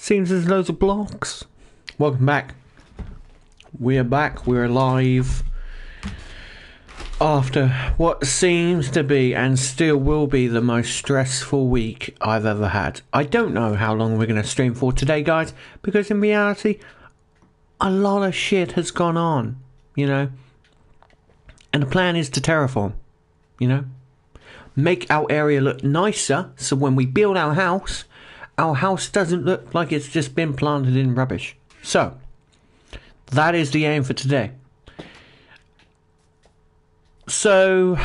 Seems there's loads of blocks. Welcome back. We're back. We're alive. After what seems to be and still will be the most stressful week I've ever had. I don't know how long we're going to stream for today, guys, because in reality, a lot of shit has gone on, you know. And the plan is to terraform, you know. Make our area look nicer, so when we build our house doesn't look like it's just been planted in rubbish. So, that is the aim for today. So,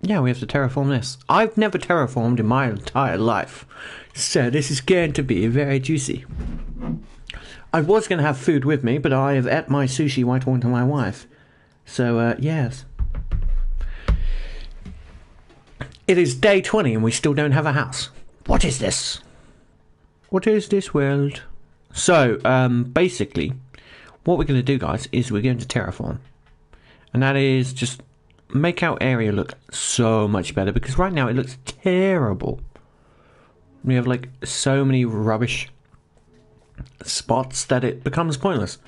yeah, we have to terraform this. I've never terraformed in my entire life, so this is going to be very juicy. I was going to have food with me, but I have ate my sushi while talking to my wife. So, yes. It is day 20 and we still don't have a house. What is this? What is this world? So, basically, what we're going to do, guys, is we're going to terraform. And that is just make our area look so much better, because right now it looks terrible. We have, like, so many rubbish spots that it becomes pointless.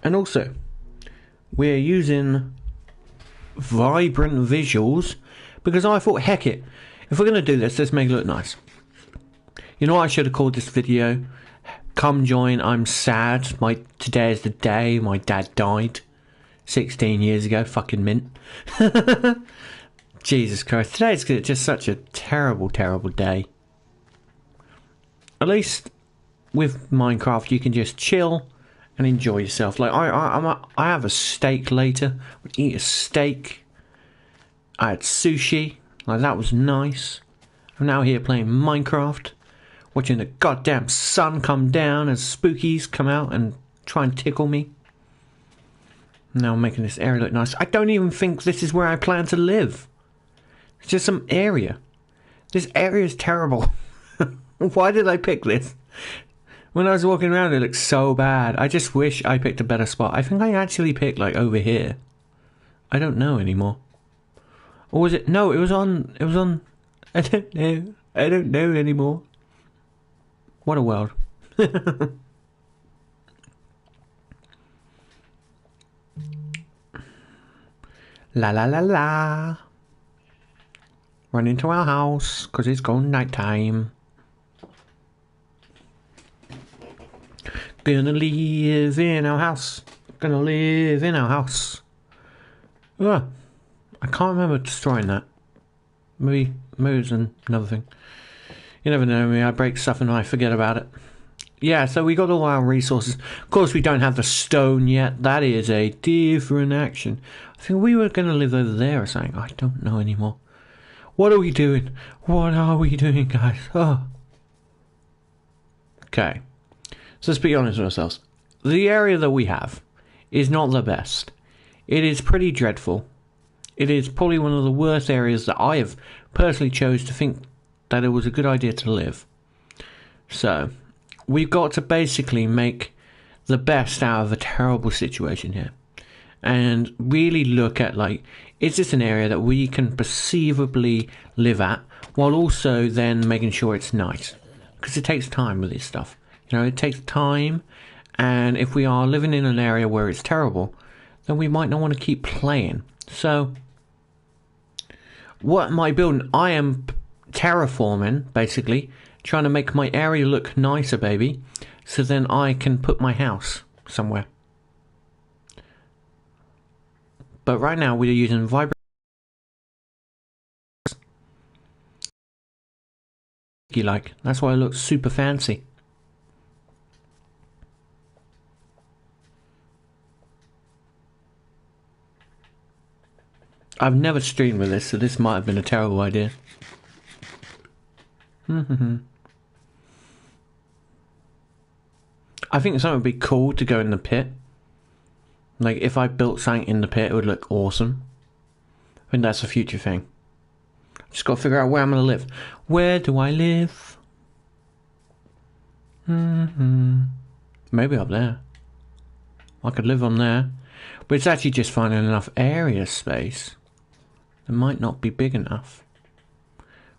And also, we're using vibrant visuals, because I thought, heck it, if we're going to do this, let's make it look nice. You know what I should have called this video? Come join, I'm sad. Today is the day my dad died. 16 years ago, fucking mint. Jesus Christ, today's just such a terrible, terrible day. At least with Minecraft, you can just chill and enjoy yourself. Like, I have a steak later. I'll eat a steak. I had sushi. Like, that was nice. I'm now here playing Minecraft, watching the goddamn sun come down as spookies come out and try and tickle me. Now I'm making this area look nice. I don't even think this is where I plan to live. It's just some area. This area is terrible. Why did I pick this? When I was walking around, it looked so bad. I just wish I picked a better spot. I think I actually picked, like, over here. I don't know anymore. Or was it? No, it was on... I don't know. I don't know anymore. What a world. La la la la. Run into our house, because it's gone night time. Gonna live in our house. Gonna live in our house. Ugh. I can't remember destroying that. Maybe it's another thing. You never know me, I break stuff and I forget about it. Yeah, so we got all our resources. Of course, we don't have the stone yet. That is a different action. I think we were going to live over there or something. I don't know anymore. What are we doing? What are we doing, guys? Oh. Okay. So let's be honest with ourselves. The area that we have is not the best. It is pretty dreadful. It is probably one of the worst areas that I have personally chose to think that it was a good idea to live. So, we've got to basically make the best out of a terrible situation here. And really look at, like, is this an area that we can perceivably live at, while also then making sure it's nice? Because it takes time with this stuff. You know, it takes time, and if we are living in an area where it's terrible, then we might not want to keep playing. So, what am I building? I am terraforming, basically, trying to make my area look nicer, baby, so then I can put my house somewhere. But right now we're using vibrant, like, that's why it looks super fancy. I've never streamed with this, so this might have been a terrible idea. I think something would be cool to go in the pit. Like, if I built something in the pit, it would look awesome. I think that's a future thing. Just got to figure out where I'm going to live. Where do I live? Maybe up there. I could live on there. But it's actually just finding enough area space. It might not be big enough.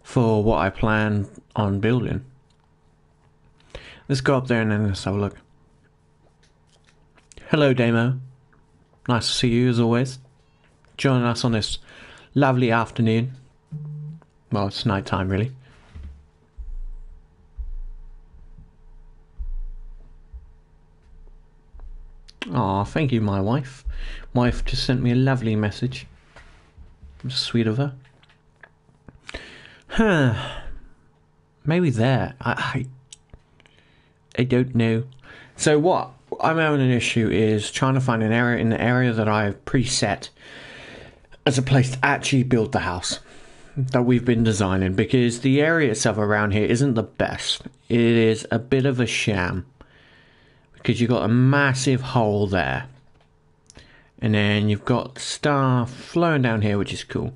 for what I plan on building. Let's go up there and then let's have a look. Hello, Damo. Nice to see you as always. Joining us on this lovely afternoon. Well, it's night time really. Aw, thank you, my wife. Wife just sent me a lovely message. Sweet of her. Huh. Maybe there. I don't know. So what I'm having an issue is trying to find an area in the area that I've preset as a place to actually build the house that we've been designing, because the area itself around here isn't the best. It is a bit of a sham because you've got a massive hole there, and then you've got stuff flowing down here, which is cool.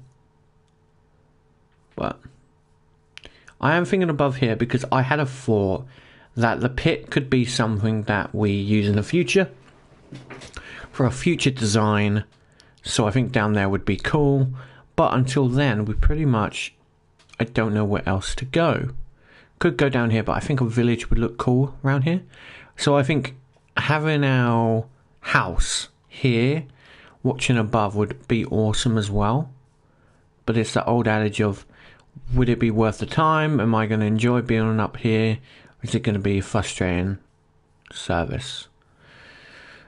But I am thinking above here because I had a thought that the pit could be something that we use in the future for a future design. So I think down there would be cool. But until then, we pretty much, I don't know where else to go. Could go down here, but I think a village would look cool around here. So I think having our house here, watching above, would be awesome as well. But it's the old adage of, would it be worth the time? Am I going to enjoy being up here? Or is it going to be a frustrating service?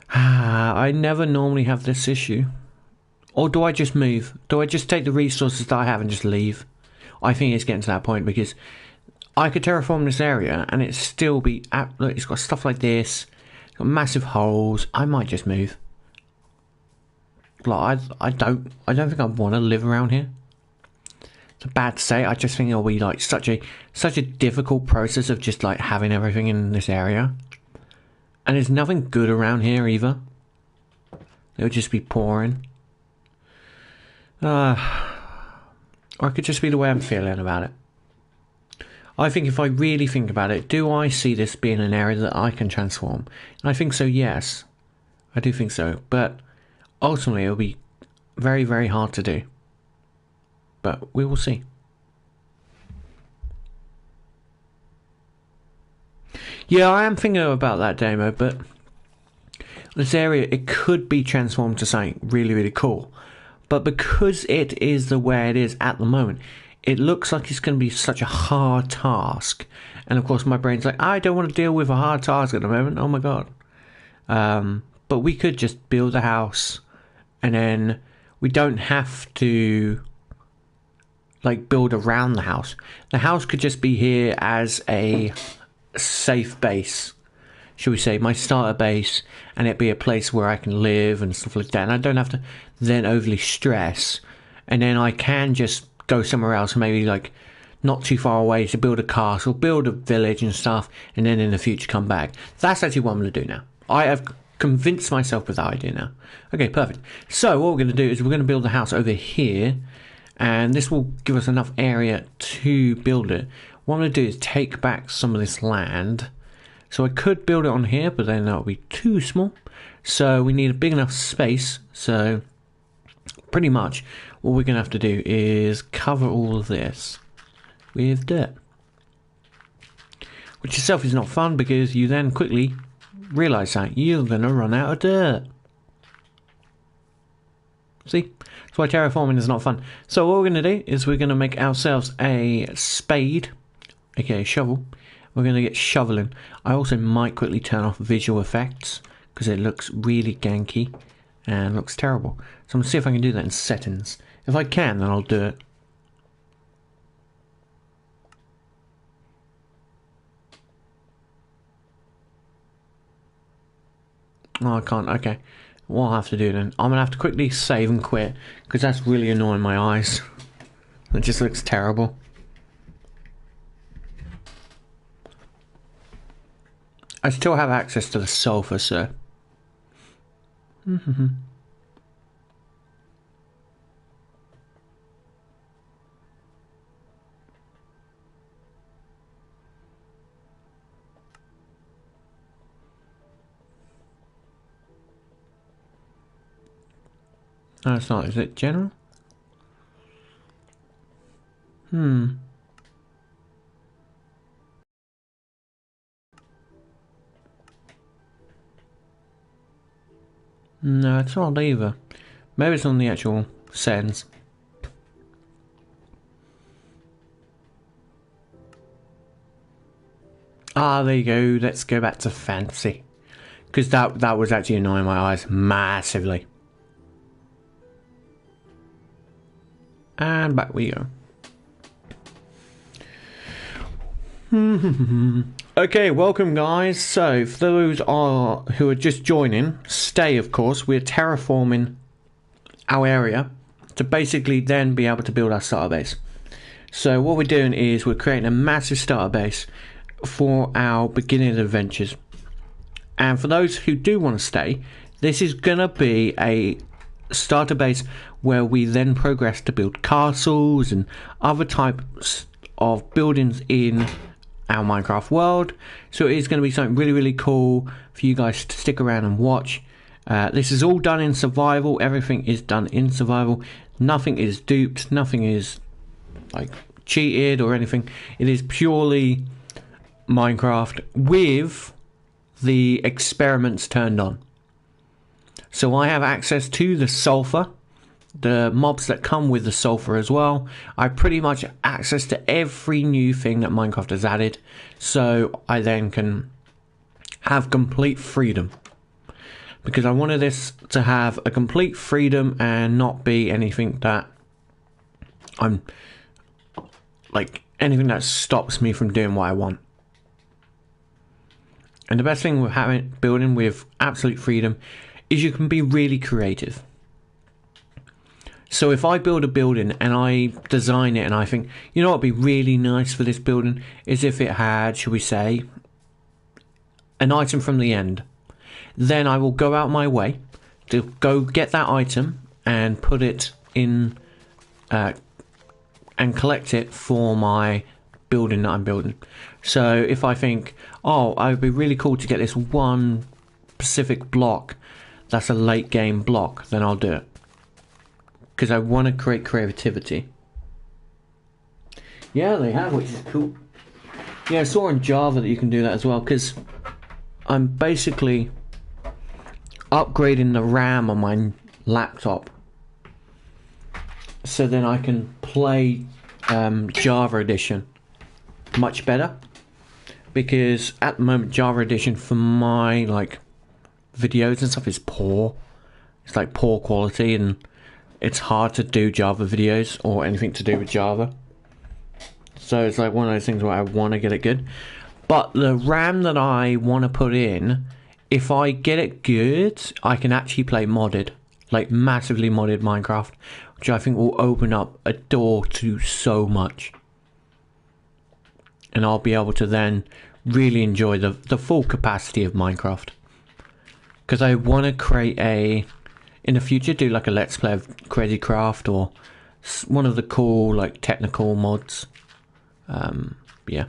I never normally have this issue. Or do I just move? Do I just take the resources that I have and just leave? I think it's getting to that point because I could terraform this area and it still be... Look, it's got stuff like this. It's got massive holes. I might just move. Like, I don't think I want to live around here. It's bad to say. I just think it'll be like such a difficult process of just like having everything in this area. And there's nothing good around here either. It'll just be pouring. Or it could just be the way I'm feeling about it. I think if I really think about it, do I see this being an area that I can transform? And I think so, yes. I do think so. But ultimately, it'll be very, very hard to do. But we will see. Yeah, I am thinking about that demo, but this area, it could be transformed to something really, really cool. But because it is the way it is at the moment, it looks like it's going to be such a hard task. And of course, my brain's like, I don't want to deal with a hard task at the moment. Oh my god. But we could just build a house, and then we don't have to like build around the house. The house could just be here as a safe base, should we say, my starter base, and it be a place where I can live and stuff like that, and I don't have to then overly stress, and then I can just go somewhere else, maybe like not too far away, to build a castle, build a village and stuff, and then in the future come back. That's actually what I'm going to do now. I have convinced myself with that idea now. Okay, perfect. So what we're going to do is we're going to build a house over here, and this will give us enough area to build it. What I'm going to do is take back some of this land. So I could build it on here, but then that would be too small. So we need a big enough space. So pretty much what we're going to have to do is cover all of this with dirt. Which itself is not fun, because you then quickly realise that you're going to run out of dirt. See? That's why terraforming is not fun. So what we're going to do is we're going to make ourselves a spade, aka shovel. We're going to get shoveling. I also might quickly turn off visual effects because it looks really ganky and looks terrible. So I'm going to see if I can do that in settings. If I can, then I'll do it. Oh, I can't. Okay. What I'll have to do then, I'm going to have to quickly save and quit, because that's really annoying my eyes. It just looks terrible. I still have access to the sulfur, so... No, it's not. Is it general? No, it's not either. Maybe it's on the actual settings. Ah, there you go. Let's go back to fancy. Because that was actually annoying my eyes massively. And back we go. Okay, welcome guys. So for those who are just joining, stay of course. We're terraforming our area to basically then be able to build our starter base. So what we're doing is we're creating a massive starter base for our beginning adventures. And for those who do want to stay, this is gonna be a starter base where we then progress to build castles and other types of buildings in our Minecraft world. So it is going to be something really, really cool for you guys to stick around and watch. This is all done in survival. Everything is done in survival. Nothing is duped. Nothing is like cheated or anything. It is purely Minecraft with the experiments turned on. So I have access to the sulfur, the mobs that come with the sulfur as well. I pretty much have access to every new thing that Minecraft has added. So I then can have complete freedom. Because I wanted this to have a complete freedom and not be anything that anything that stops me from doing what I want. And the best thing with building with absolute freedom is you can be really creative. So if I build a building and I design it and I think, you know what would be really nice for this building is if it had, shall we say, an item from the end. Then I will go out my way to go get that item and put it in and collect it for my building that I'm building. So if I think, oh, it would be really cool to get this one specific block that's a late game block, then I'll do it. Because I want to create creativity. Yeah, they have, which is cool. Yeah, I saw in Java that you can do that as well, because I'm basically upgrading the RAM on my laptop. So then I can play Java Edition much better. Because at the moment Java Edition for my videos and stuff is poor. It's like poor quality and it's hard to do Java videos or anything to do with Java. So it's like one of those things where I want to get it good. But the RAM that I want to put in, if I get it good, I can actually play modded. Like massively modded Minecraft. Which I think will open up a door to so much. And I'll be able to then really enjoy the full capacity of Minecraft. Because I want to create in the future, do like a let's play of Crazy Craft or one of the cool technical mods. Yeah.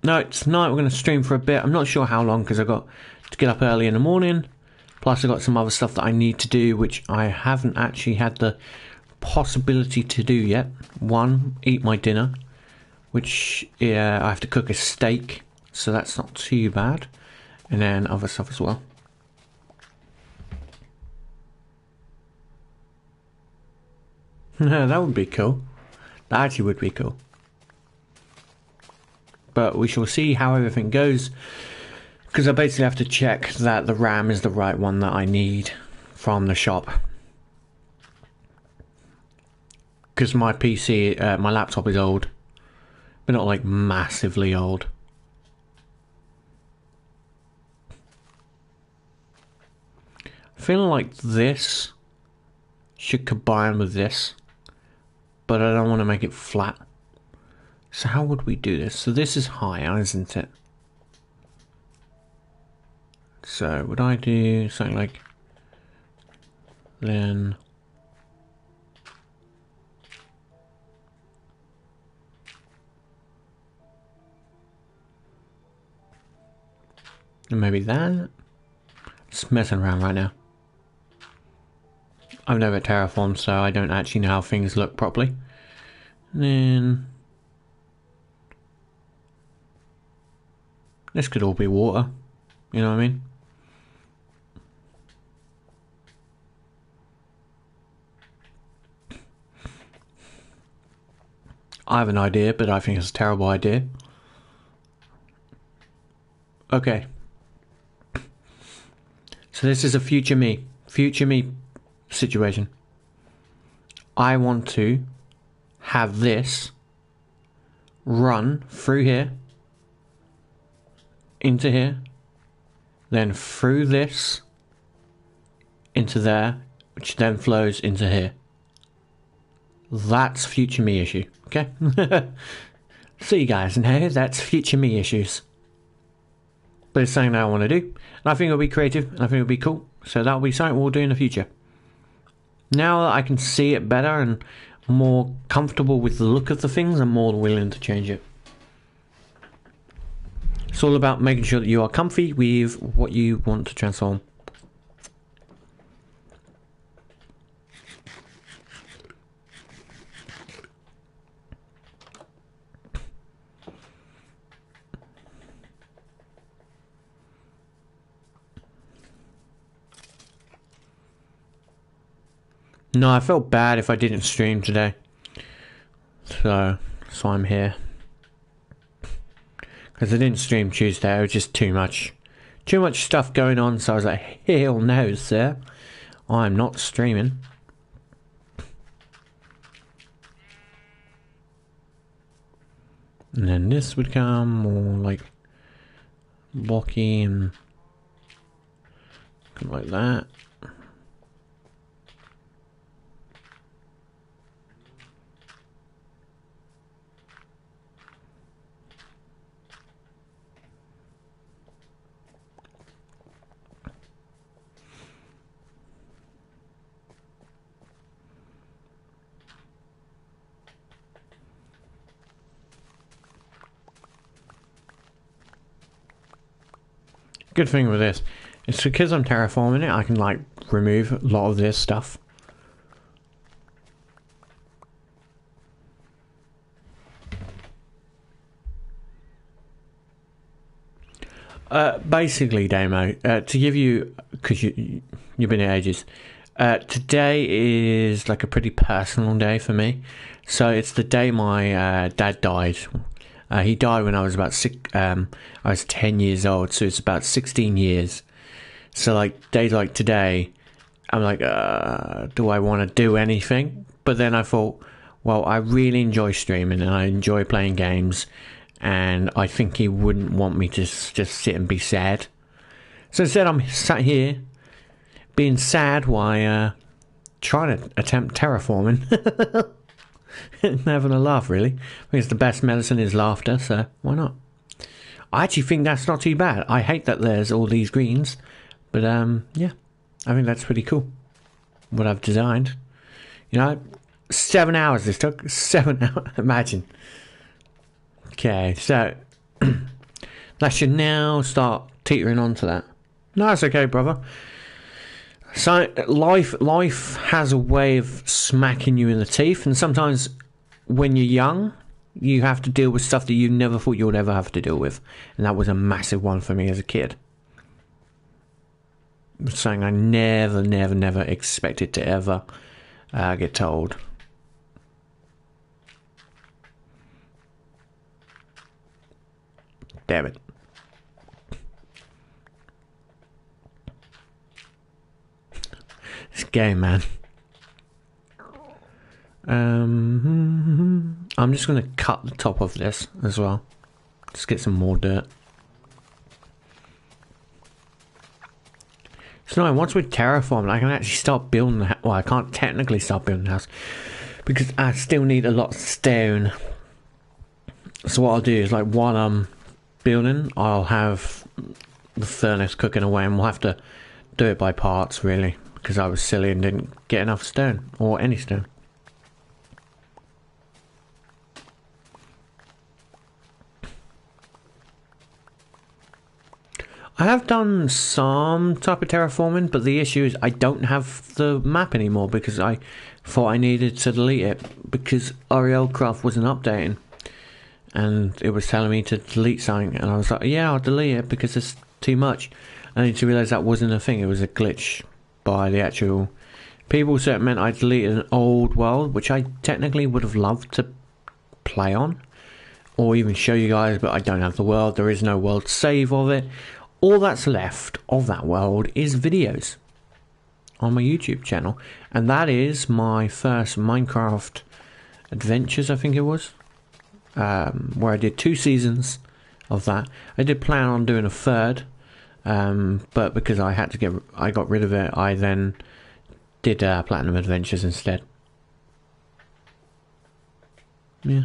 No, tonight we're going to stream for a bit. I'm not sure how long because I've got to get up early in the morning. Plus I've got some other stuff that I need to do which I haven't actually had the possibility to do yet. One, eat my dinner. Which I have to cook a steak. So that's not too bad. And then other stuff as well. That would be cool. That actually would be cool. But we shall see how everything goes. Because I basically have to check that the RAM is the right one that I need from the shop. Because my PC, my laptop is old. But not massively old. I feel like this should combine with this. But I don't want to make it flat. So how would we do this? So this is higher, isn't it? So would I do something like then and maybe that? Just messing around right now. I've never terraformed, so I don't actually know how things look properly. And then this could all be water. You know what I mean? I have an idea, but I think it's a terrible idea. Okay. So this is a future me situation. I want to have this run through here, into here, then through this, into there, which then flows into here. That's future me issue, okay? So you guys know that's future me issues. But it's something that I want to do, and I think it'll be creative, and I think it'll be cool. So that'll be something we'll do in the future. Now that I can see it better and more comfortable with the look of the things, I'm more willing to change it. It's all about making sure that you are comfy with what you want to transform. No, I felt bad if I didn't stream today. So I'm here. Because I didn't stream Tuesday, it was just too much stuff going on, so I was like, hell no, sir. I'm not streaming. And then this would come more like blocky and come like that. Good thing with this, it's because I'm terraforming it, I can like remove a lot of this stuff. Basically, Damo, to give you, because you've been here ages, today is like a pretty personal day for me. So it's the day my dad died. He died when I was about I was 10 years old, so it's about 16 years. So like days like today, I'm like, do I want to do anything? But then I thought, well, I really enjoy streaming and I enjoy playing games, and I think he wouldn't want me to just sit and be sad. So instead, I'm sat here being sad while trying to attempt terraforming. Having a laugh, really. I think it's the best medicine is laughter, so why not? I actually think that's not too bad. I hate that there's all these greens, but yeah, I think that's pretty cool. What I've designed, you know, 7 hours this took. 7 hours, imagine. Okay, so that should now start teetering onto that. No, that's okay, brother. So life has a way of smacking you in the teeth, and sometimes when you're young, you have to deal with stuff that you never thought you would ever have to deal with, and that was a massive one for me as a kid. Something I never expected to ever get told. Damn it. This game, man. I'm just going to cut the top of this as well. Just get some more dirt. So now, once we're terraformed, I can actually start building the house. Well, I can't technically start building the house because I still need a lot of stone. So what I'll do is, like, while I'm building, I'll have the furnace cooking away, and we'll have to do it by parts, really, because I was silly and didn't get enough stone, or any stone. I have done some type of terraforming, but the issue is I don't have the map anymore because I thought I needed to delete it because RELcraft wasn't updating and it was telling me to delete something, and I was like, yeah, I'll delete it because it's too much. I need to realise that wasn't a thing, it was a glitch by the actual people, so it meant I deleted an old world, which I technically would have loved to play on, or even show you guys, but I don't have the world. There is no world save of it. All that's left of that world is videos on my YouTube channel, and that is my first Minecraft Adventures, I think it was, where I did 2 seasons of that. I did plan on doing a third, but because I got rid of it, I then did Platinum Adventures instead. Yeah,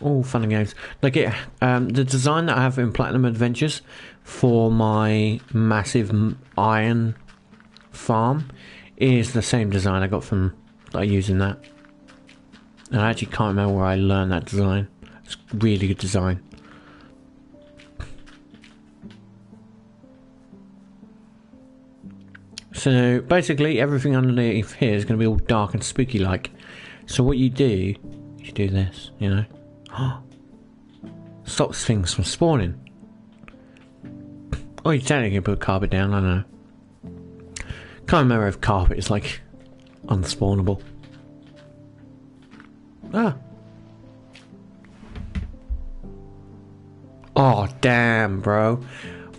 all fun and games. Like the design that I have in Platinum Adventures for my massive iron farm is the same design I got from using that. And I actually can't remember where I learned that design. It's really good design. So basically everything underneath here is going to be all dark and spooky like. So what you do, you do this, you know. Stops things from spawning. Oh, you technically put carpet down, I don't know. Can't remember if carpet is like unspawnable. Ah. Oh, damn, bro.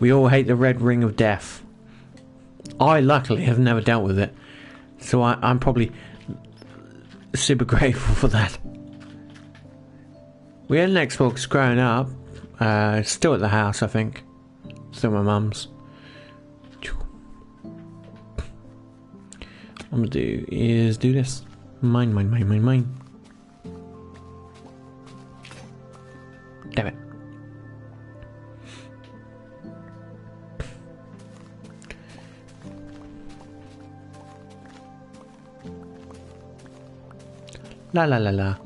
We all hate the red ring of death. I luckily have never dealt with it, so I'm probably super grateful for that. We had an Xbox growing up, still at the house, I think. Still my mum's. What I'm gonna do is do this. Mine. Damn it. La.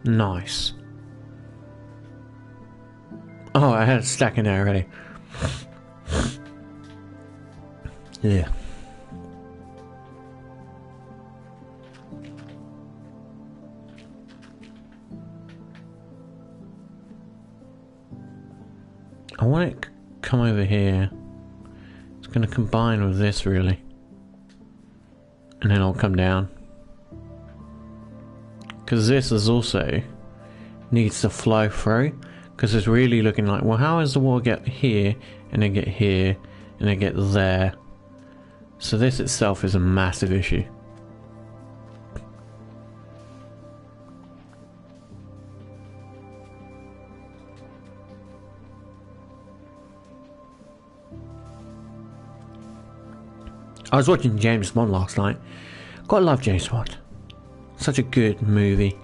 Nice. Oh, I had a stack in there already. Yeah. I want it to come over here. It's going to combine with this really. And then I'll come down. Because this is also needs to flow through. Because it's really looking like, well, how does the water get here and then get here and then get there? So this itself is a massive issue. I was watching James Bond last night. Gotta love James Bond. Such a good movie.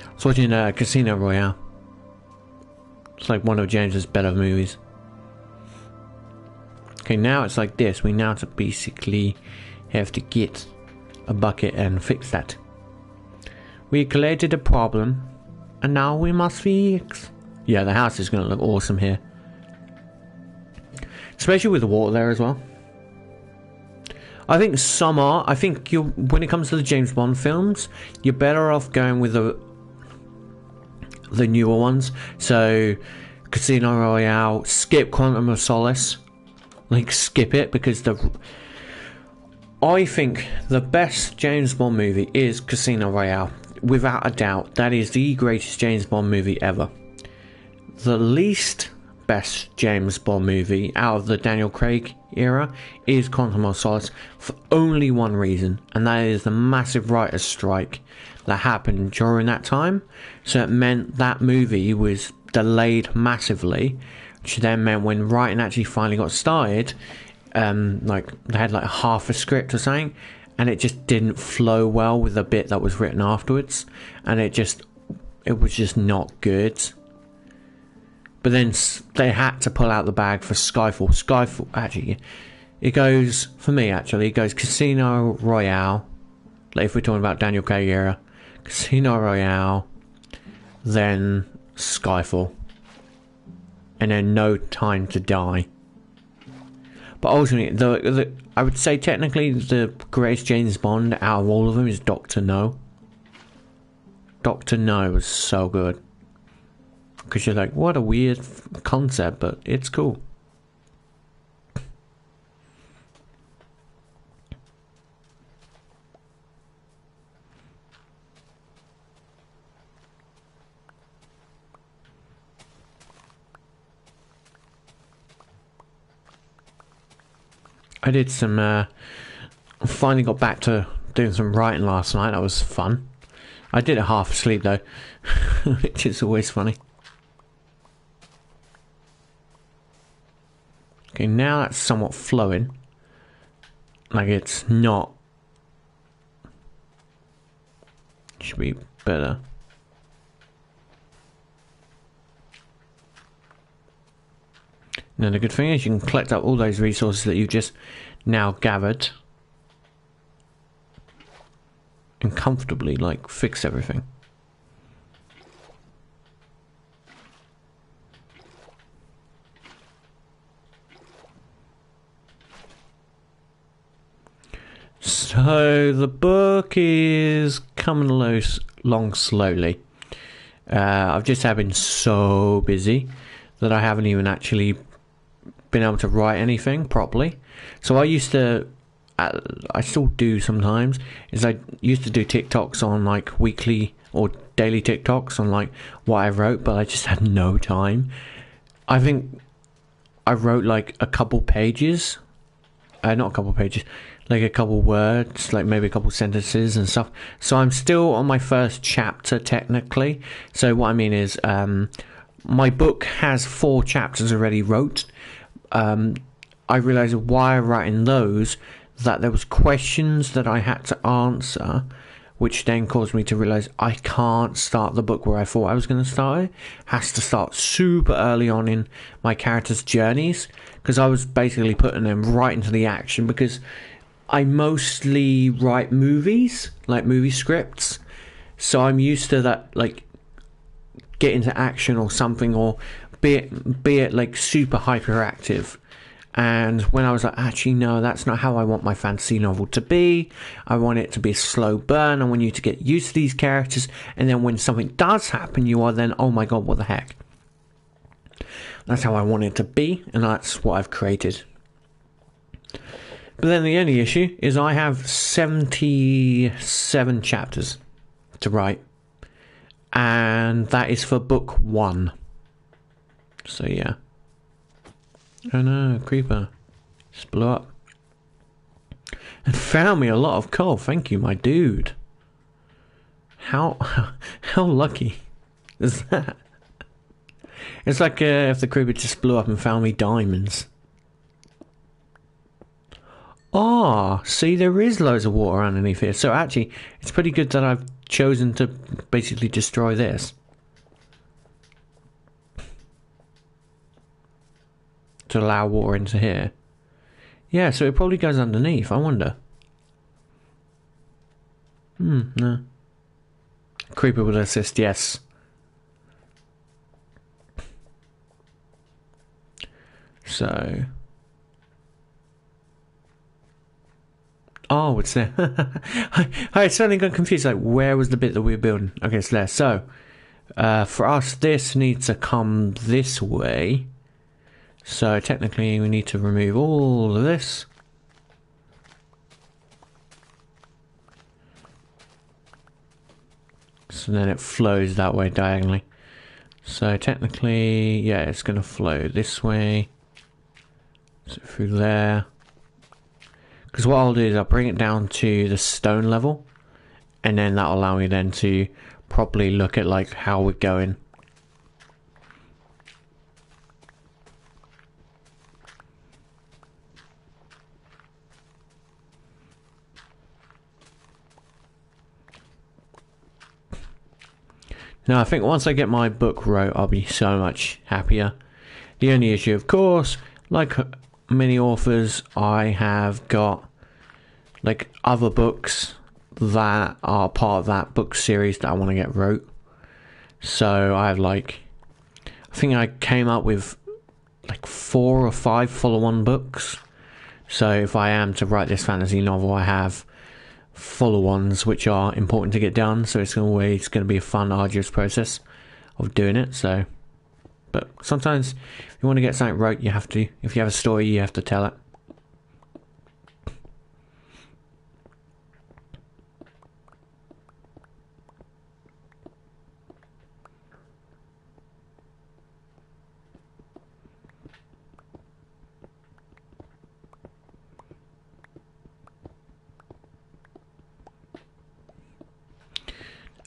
I was watching Casino Royale. It's like one of James's better movies. Okay, now it's like this. We now have to basically have to get a bucket and fix that. We created a problem, and now we must fix. Yeah, the house is going to look awesome here. Especially with the water there as well. I think some are. I think when it comes to the James Bond films, you're better off going with the newer ones. So, Casino Royale, skip Quantum of Solace. Like, skip it, because I think the best James Bond movie is Casino Royale. Without a doubt, that is the greatest James Bond movie ever. The least best James Bond movie out of the Daniel Craig era is Quantum of Solace, for only one reason, and that is the massive writer's strike that happened during that time. So it meant that movie was delayed massively, which then meant when writing actually finally got started, like they had like half a script or something, and it just didn't flow well with the bit that was written afterwards, and it was just not good. But then they had to pull out the bag for Skyfall. Skyfall, actually, it goes, for me actually, it goes Casino Royale, like if we're talking about Daniel Craig era, Casino Royale, then Skyfall, and then No Time to Die. But ultimately, I would say technically the greatest James Bond out of all of them is Dr. No. Dr. No was so good. because you're like, what a weird concept, but it's cool. I did some, finally got back to doing some writing last night. That was fun. I did it half asleep though, which is always funny. Okay, now that's somewhat flowing. Like it's not. Should be better. Now the good thing is you can collect up all those resources that you've just now gathered and comfortably like fix everything. So the book is coming along slowly. I've just been so busy that I haven't even actually been able to write anything properly. So I used to, I still do sometimes, is I used to do TikToks on like weekly or daily TikToks on like what I wrote, but I just had no time. I think I wrote like a couple pages, not a couple pages, like a couple words, like maybe a couple sentences and stuff. So I'm still on my first chapter technically. So what I mean is my book has 4 chapters already wrote. I realised while writing those that there was questions that I had to answer, which then caused me to realise I can't start the book where I thought I was going to start it. Has to start super early on in my characters' journeys, because I was basically putting them right into the action, because I mostly write movies, like movie scripts, so I'm used to that, like get into action or something, or be it like super hyperactive. And when I was like, actually no, that's not how I want my fantasy novel to be. I want it to be a slow burn. I want you to get used to these characters, and then when something does happen, you are then, oh my god, what the heck. That's how I want it to be, and that's what I've created. But then the only issue is I have 77 chapters to write, and that is for book 1. So yeah. Oh no, creeper just blew up and found me a lot of coal. Thank you, my dude. How lucky is that? It's like if the creeper just blew up and found me diamonds. Ah, see, there is loads of water underneath here. So actually, it's pretty good that I've chosen to basically destroy this. To allow water into here. Yeah, so it probably goes underneath, I wonder. No. Creeper will assist, yes. So... oh, it's there. I suddenly got confused, like, where was the bit that we were building? Okay, it's there. So, for us, this needs to come this way. So, technically, we need to remove all of this. So then it flows that way diagonally. So, technically, yeah, it's going to flow this way. So, through there. Because what I'll do is I'll bring it down to the stone level, and then that'll allow me then to properly look at like how we're going. Now I think once I get my book wrote, I'll be so much happier. The only issue, of course, like many authors, I have got like other books that are part of that book series that I want to get wrote. So I have like, I think I came up with like 4 or 5 follow-on books. So if I am to write this fantasy novel, I have follow-ons which are important to get done. So it's always going to be a fun, arduous process of doing it. So But sometimes if you want to get something right, you have to. If you have a story, you have to tell it.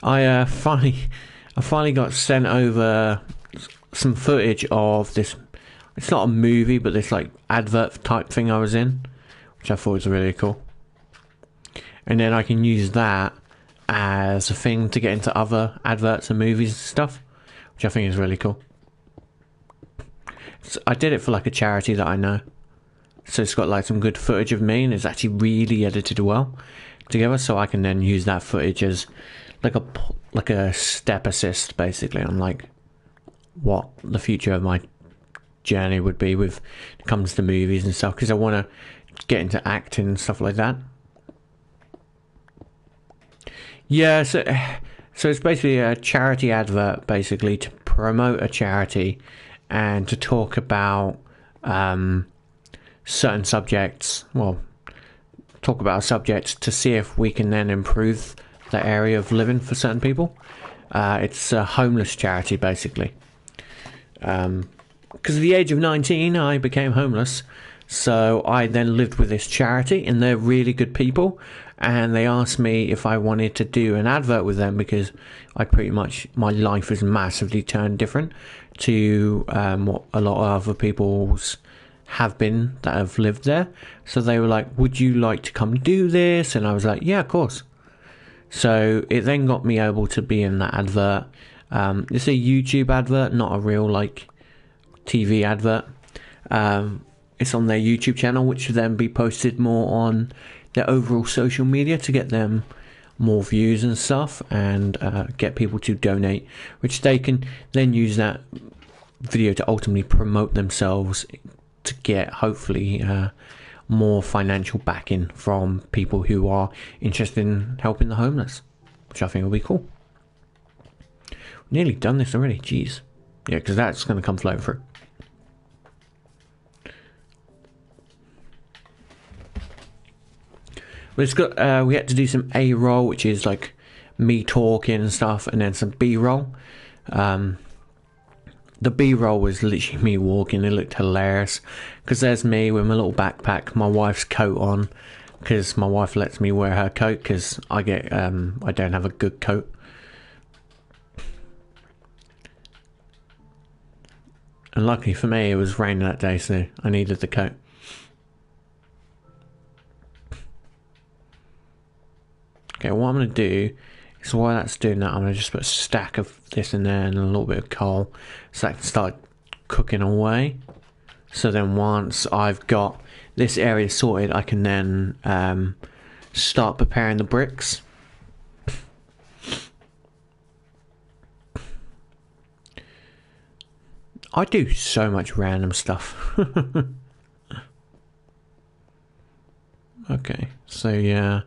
I finally got sent over some footage of this. It's not a movie, but this like advert type thing I was in, which I thought was really cool. And then I can use that as a thing to get into other adverts and movies and stuff, which I think is really cool. So I did it for like a charity that I know, so it's got like some good footage of me, and it's actually really edited well together. So I can then use that footage as like a step assist, basically, on like what the future of my journey would be with it comes to movies and stuff, because I want to get into acting and stuff like that. Yeah, so it's basically a charity advert, basically to promote a charity and to talk about certain subjects. Well, talk about subjects to see if we can then improve the area of living for certain people. It's a homeless charity, basically. Because at the age of 19, I became homeless. So I then lived with this charity, and they're really good people. And they asked me if I wanted to do an advert with them, because I pretty much, my life has massively turned different to what a lot of other people's have been that have lived there. So they were like, would you like to come do this? And I was like, yeah, of course. So it then got me able to be in that advert. It's a YouTube advert, not a real like TV advert. It's on their YouTube channel, which will then be posted more on their overall social media to get them more views and stuff, and get people to donate, which they can then use that video to ultimately promote themselves to get hopefully more financial backing from people who are interested in helping the homeless, which I think will be cool. Nearly done this already, jeez. Yeah, because that's going to come flow through. But it's got, we had to do some A-roll, which is like me talking and stuff, and then some B-roll. The B-roll was literally me walking. It looked hilarious, because there's me with my little backpack, my wife's coat on, because my wife lets me wear her coat, because I don't have a good coat. And luckily for me, it was raining that day, so I needed the coat. Okay, what I'm going to do is, while that's doing that, I'm going to just put a stack of this in there and a little bit of coal, so that can start cooking away. So then once I've got this area sorted, I can then start preparing the bricks. I do so much random stuff. Okay, so yeah,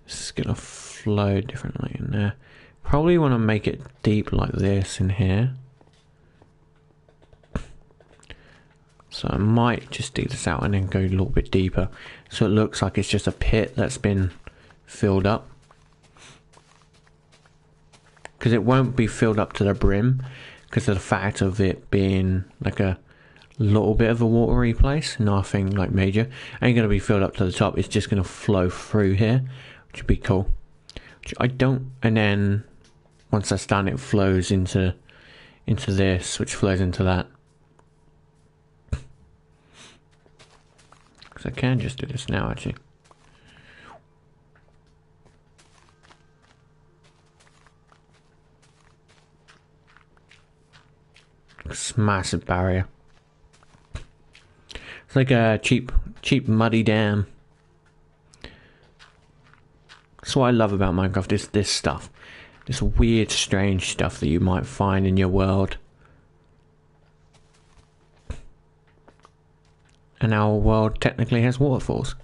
this is gonna flow differently in there. Probably want to make it deep like this in here. So I might just dig this out and then go a little bit deeper, so it looks like it's just a pit that's been filled up. Because it won't be filled up to the brim, because of the fact of it being like a little bit of a watery place, nothing like major. Ain't going to be filled up to the top, it's just going to flow through here, which would be cool. Which I don't, and then once that's done, it flows into this, which flows into that. Because I can just do this now, actually. It's a massive barrier. It's like a cheap muddy dam. That's what I love about Minecraft, is this stuff. This weird, strange stuff that you might find in your world. And our world technically has waterfalls.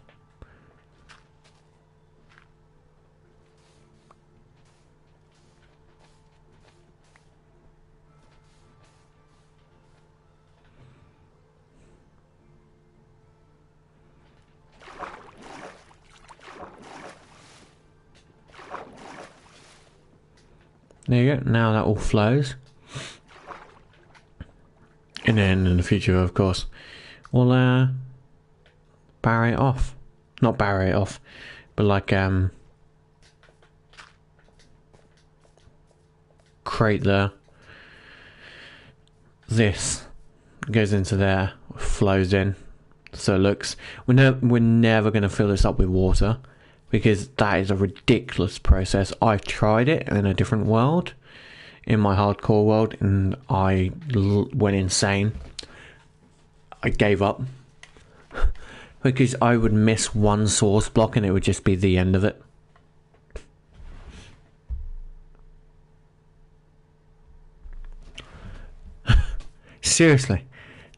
There you go. Now that all flows. And then in the future, of course, we'll barrier it off. Not barrier it off, but like create this goes into there, flows in, so it looks. We're never going to fill this up with water because that is a ridiculous process. I've tried it in a different world, in my hardcore world, and I went insane. I gave up because I would miss one source block and it would just be the end of it. Seriously,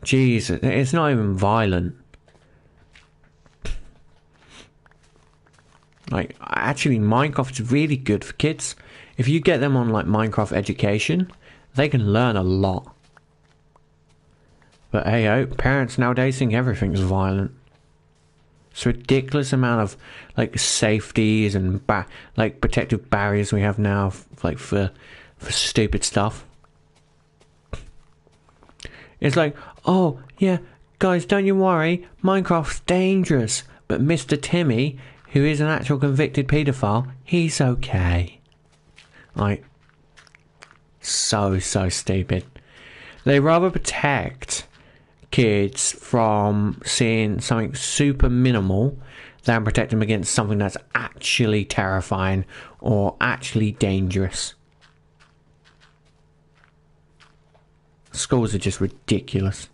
Jesus, it's not even violent. Like, actually, Minecraft is really good for kids. If you get them on like Minecraft education, they can learn a lot. But hey, parents nowadays think everything's violent. It's a ridiculous amount of like safeties and like protective barriers we have now, like for stupid stuff. It's like, oh yeah, guys, don't you worry, Minecraft's dangerous, but Mr. Timmy, who is an actual convicted paedophile, he's okay. Like, so stupid. They rather protect kids from seeing something super minimal than protect them against something that's actually terrifying or actually dangerous. Schools are just ridiculous.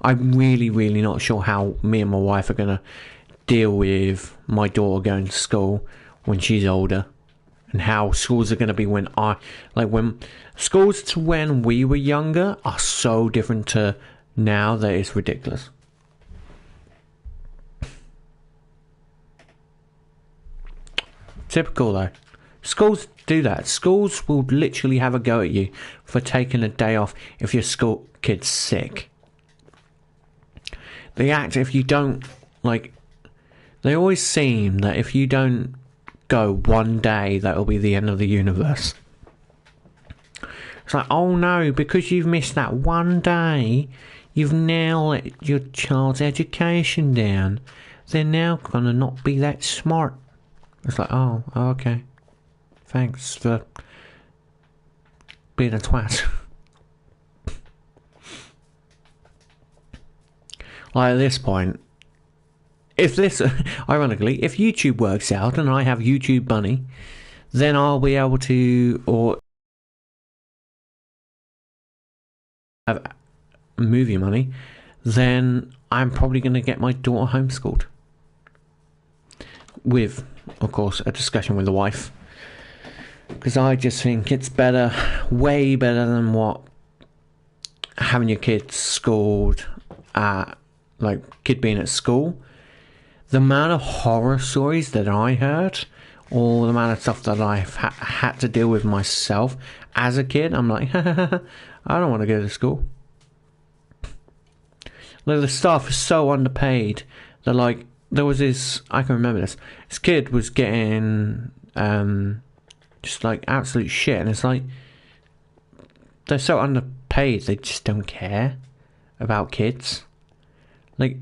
I'm really not sure how me and my wife are going to deal with my daughter going to school when she's older, and how schools are going to be when schools to when we were younger are so different to now that it's ridiculous. Typical though. Schools do that. Schools will literally have a go at you for taking a day off if your school kid's sick. They act if you don't, like, they always seem that if you don't go one day, that will be the end of the universe. It's like, oh no, because you've missed that one day, you've now let your child's education down. They're now gonna not be that smart. It's like, oh okay. Thanks for being a twat. Like at this point, if this, ironically, if YouTube works out and I have YouTube money, then I'll be able to, or have movie money, then I'm probably going to get my daughter homeschooled. With, of course, a discussion with the wife. Because I just think it's better, way better than what having your kids schooled at, like, kid being at school. The amount of horror stories that I heard, or the amount of stuff that I've had to deal with myself as a kid, I'm like, I don't want to go to school. Like, the staff is so underpaid that, like, there was this, I can remember this kid was getting, just like absolute shit, and it's like, they're so underpaid, they just don't care about kids. Like,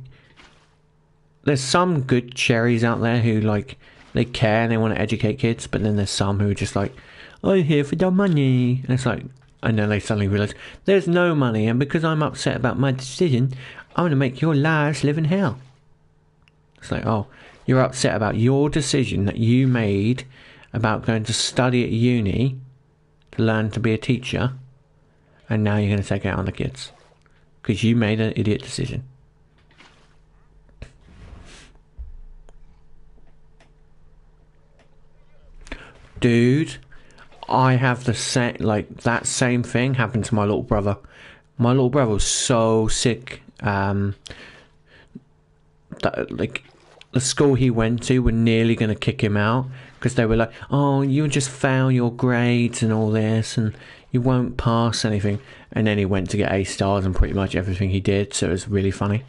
there's some good cherries out there who, like, they care and they want to educate kids, but then there's some who are just like, I'm here for the money, and it's like, and then they suddenly realise there's no money, and because I'm upset about my decision, I'm going to make your lives live in hell. It's like, oh, you're upset about your decision that you made about going to study at uni to learn to be a teacher, and now you're going to take it out on the kids because you made an idiot decision. Dude, I have the same, like, that same thing happened to my little brother. My little brother was so sick, that, like, the school he went to were nearly going to kick him out because they were like, oh, you just fail your grades and all this and you won't pass anything. And then he went to get A stars and pretty much everything he did, so it was really funny.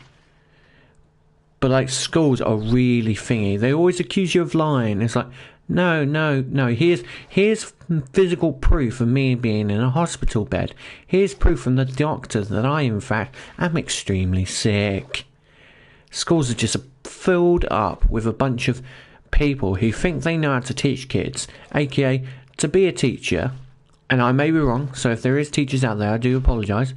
But, like, schools are really thingy. They always accuse you of lying. It's like, No, no, no. Here's physical proof of me being in a hospital bed. Here's proof from the doctor that I, in fact, am extremely sick. Schools are just filled up with a bunch of people who think they know how to teach kids, aka to be a teacher. And I may be wrong, so if there is teachers out there, I do apologise.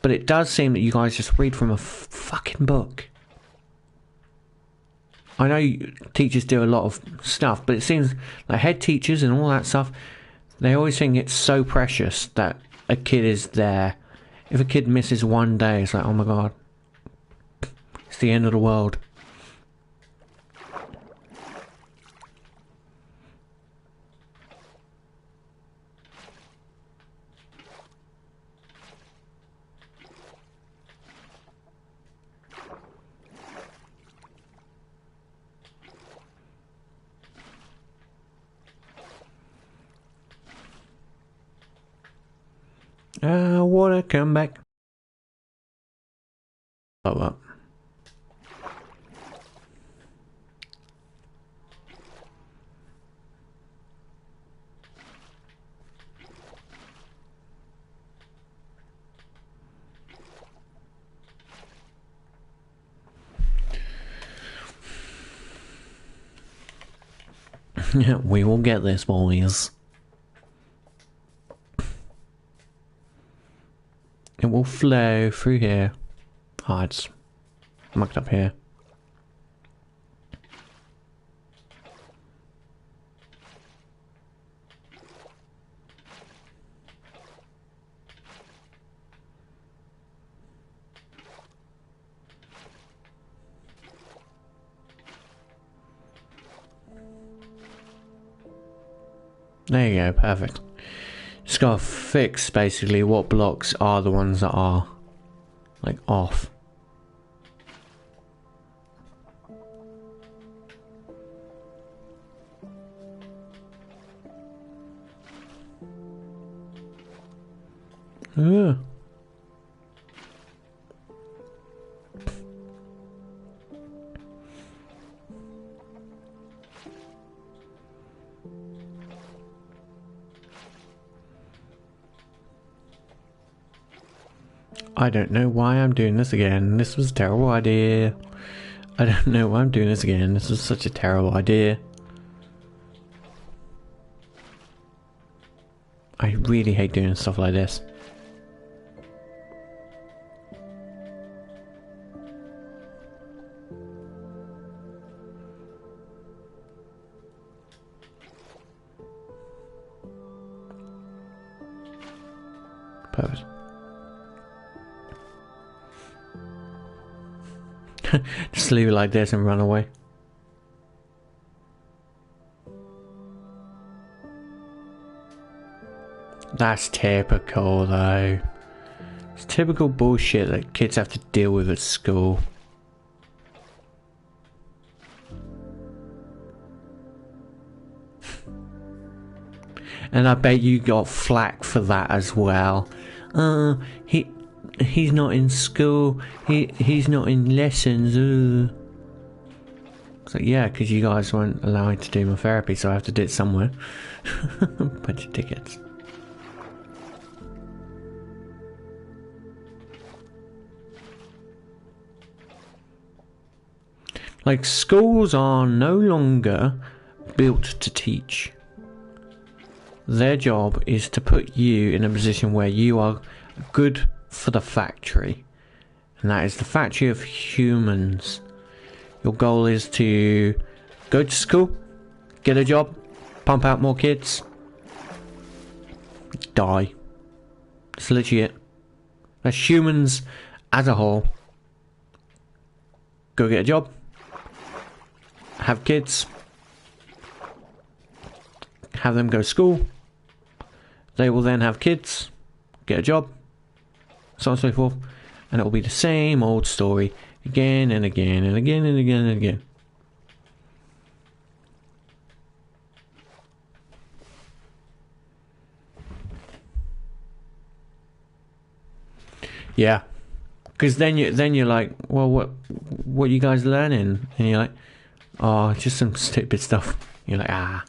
But it does seem that you guys just read from a fucking book. I know teachers do a lot of stuff, but it seems like head teachers and all that stuff, they always think it's so precious that a kid is there. If a kid misses one day, it's like, oh my god, it's the end of the world. I wanna come back. Oh, up. We will get this, boys. It will flow through here. Oh, it's mucked up here. There you go, perfect. Just gotta fix basically what blocks are the ones that are like off. Yeah. I don't know why I'm doing this again. This was a terrible idea. I don't know why I'm doing this again. This was such a terrible idea. I really hate doing stuff like this. Perfect. Just leave it like this and run away. That's typical though. It's typical bullshit that kids have to deal with at school. And I bet you got flack for that as well. He's not in school. He's not in lessons. So yeah, because you guys weren't allowing to do my therapy, so I have to do it somewhere. Bunch of tickets. Like, schools are no longer built to teach. Their job is to put you in a position where you are good for the factory. And that is the factory of humans. Your goal is to go to school, get a job, pump out more kids, die. That's literally it. That's humans as a whole. Go get a job, have kids, have them go to school, they will then have kids, get a job, so on and so forth, and it will be the same old story again and again and again and again and again. Yeah, because then you're like, well, what you guys learning? And you're like, oh, just some stupid stuff. You're like, ah.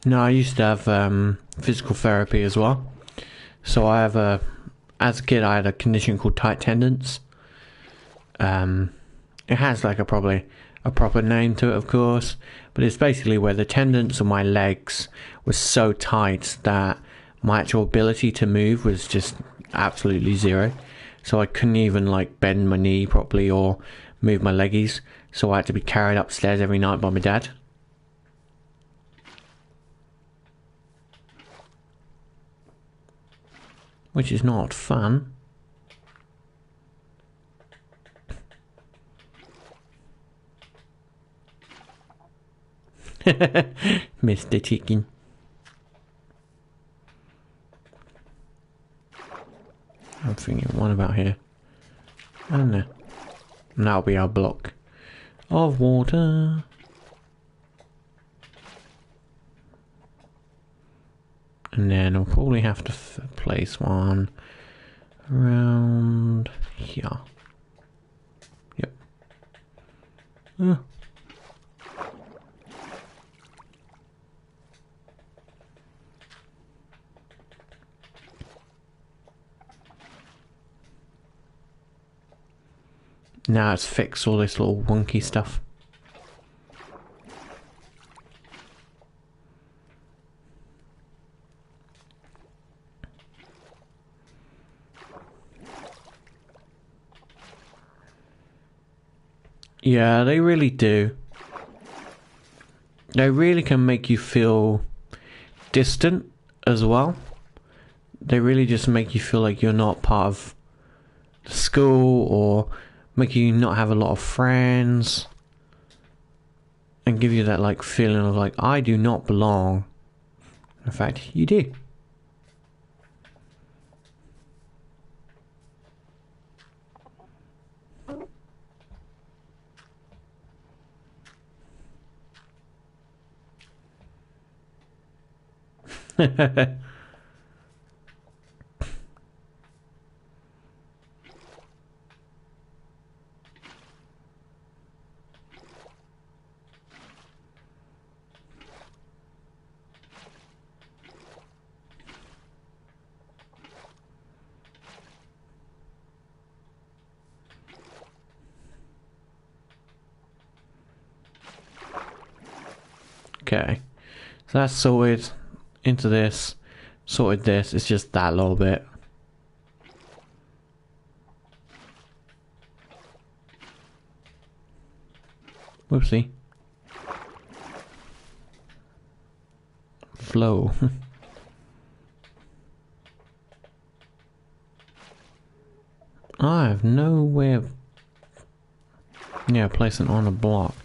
No, I used to have physical therapy as well. So I have as a kid I had a condition called tight tendons. It has like probably a proper name to it, of course, but it's basically where the tendons of my legs were so tight that my actual ability to move was just absolutely zero. So I couldn't even like bend my knee properly or move my leggies. So I had to be carried upstairs every night by my dad. Which is not fun. Mr. Chicken. I'm thinking, what about here? I don't know. And that'll be our block of water. And then I'll probably have to place one around here. Yep. Now it's fixed all this little wonky stuff. Yeah, they really do. They really can make you feel distant as well. They really just make you feel like you're not part of the school, or make you not have a lot of friends, and give you that like feeling of like, I do not belong. In fact, you do. Okay, so that's sorted into this, sorted this, it's just that little bit. Whoopsie. Flow. I have no way of placing on a block.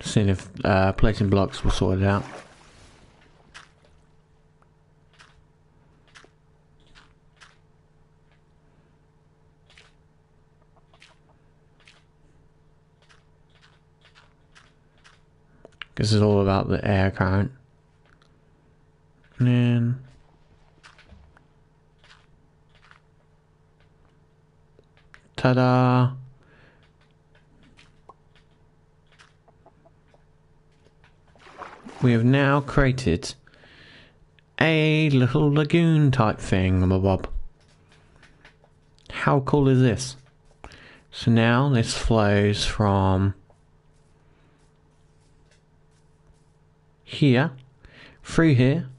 Seeing if placing blocks will sort it out. This is all about the air current. And then ta-da! We have now created a little lagoon type thing, Bob. How cool is this? So now this flows from here, through here,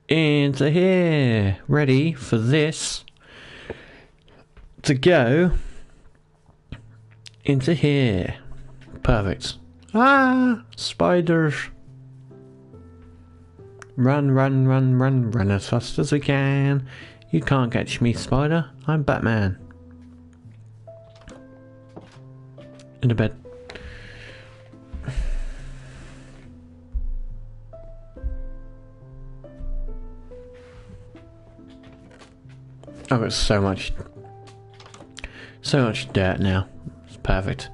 into here, ready for this to go into here. Perfect. Ah, spiders. Run, run, run, run, run as fast as we can. You can't catch me, spider. I'm Batman. Into bed. I've got so much dirt now. It's perfect.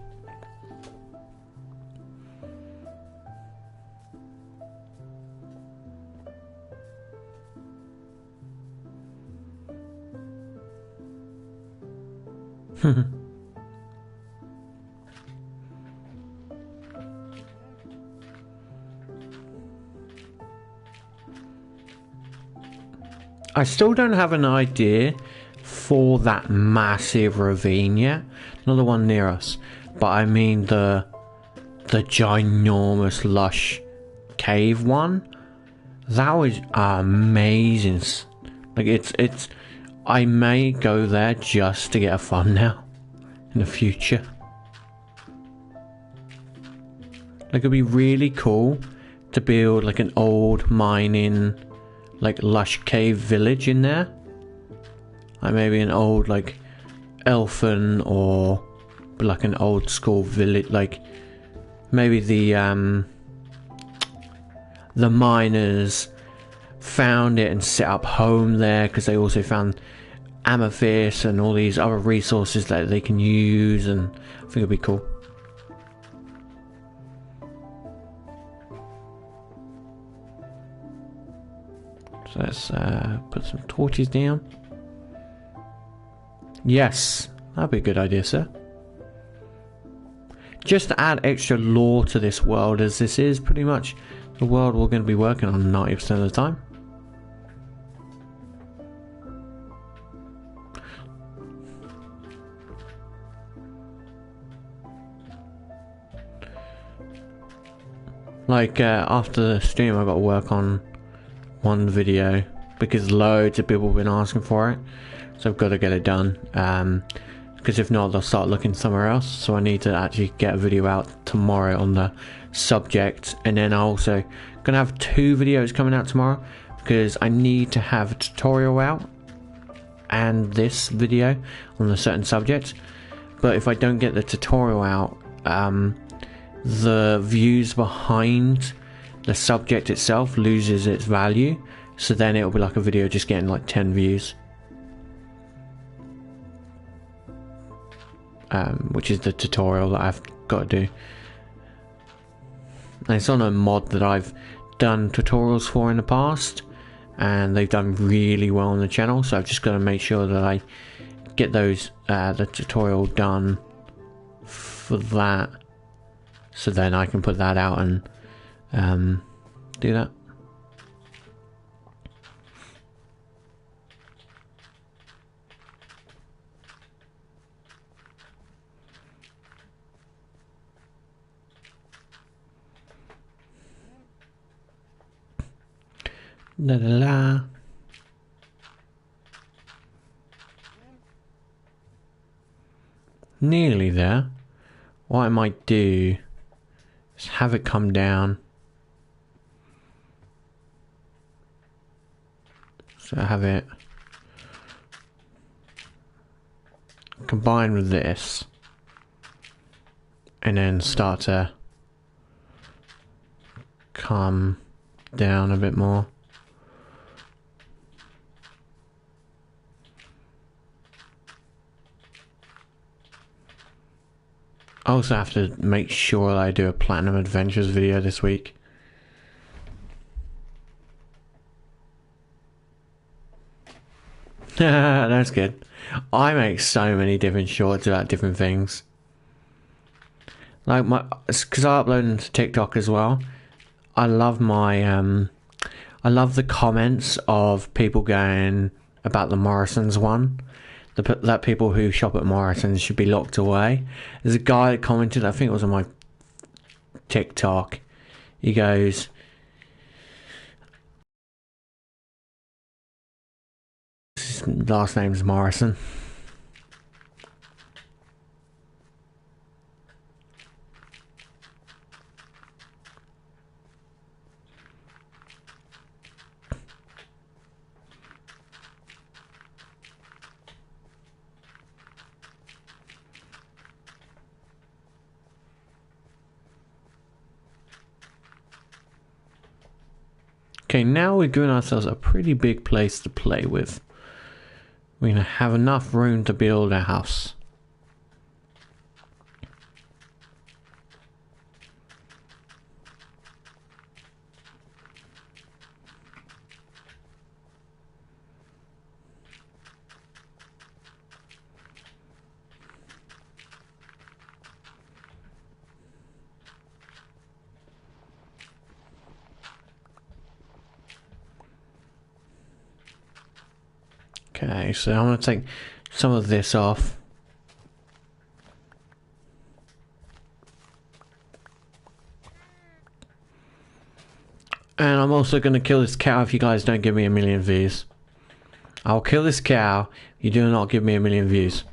I still don't have an idea for that massive ravine yet. Not the one near us, but I mean the ginormous lush cave one. That was amazing. Like it's I may go there just to get a thumbnail in the future. Like it'd be really cool to build like an old mining, like lush cave village in there. Like maybe an old like elfin or like an old school village, like maybe the miners found it and set up home there because they also found amethyst and all these other resources that they can use, and I think it'd be cool. So let's put some torches down. Yes, that'd be a good idea, sir. Just to add extra lore to this world, as this is pretty much the world we're going to be working on 90% of the time. Like after the stream I got to work on one video because loads of people have been asking for it, so I've got to get it done, because if not they'll start looking somewhere else. So I need to actually get a video out tomorrow on the subject, and then I'm also gonna have 2 videos coming out tomorrow because I need to have a tutorial out and this video on a certain subject. But if I don't get the tutorial out, the views behind the subject itself loses its value, so then it'll be like a video just getting like 10 views, which is the tutorial that I've got to do. And it's on a mod that I've done tutorials for in the past, and they've done really well on the channel, so I've just got to make sure that I get those the tutorial done for that, so then I can put that out and do that. La la la. Nearly there. What I might do is have it come down. So I have it combined with this, and then start to come down a bit more. I also have to make sure that I do a Platinum Adventures video this week. That's good. I make so many different shorts about different things. Like because I upload them to TikTok as well. I love I love the comments of people going about the Morrison's one. That people who shop at Morrison's should be locked away. There's a guy that commented, I think it was on my TikTok. He goes, his last name's Morrison. Okay, now we're giving ourselves a pretty big place to play with. We're going to have enough room to build a house. Okay, so I'm going to take some of this off. And I'm also going to kill this cow if you guys don't give me 1,000,000 views. I'll kill this cow if you do not give me 1,000,000 views.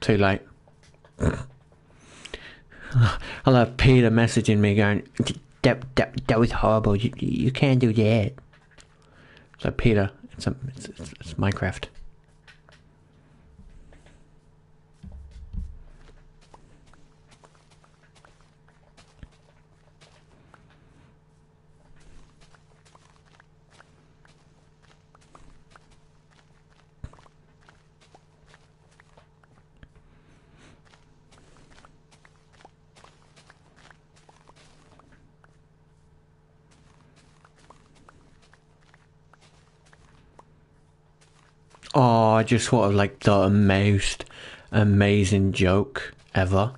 Too late. I'll have Peter messaging me going, that was horrible, you can't do that. So Peter, it's Minecraft. Oh, I just thought of like the most amazing joke ever.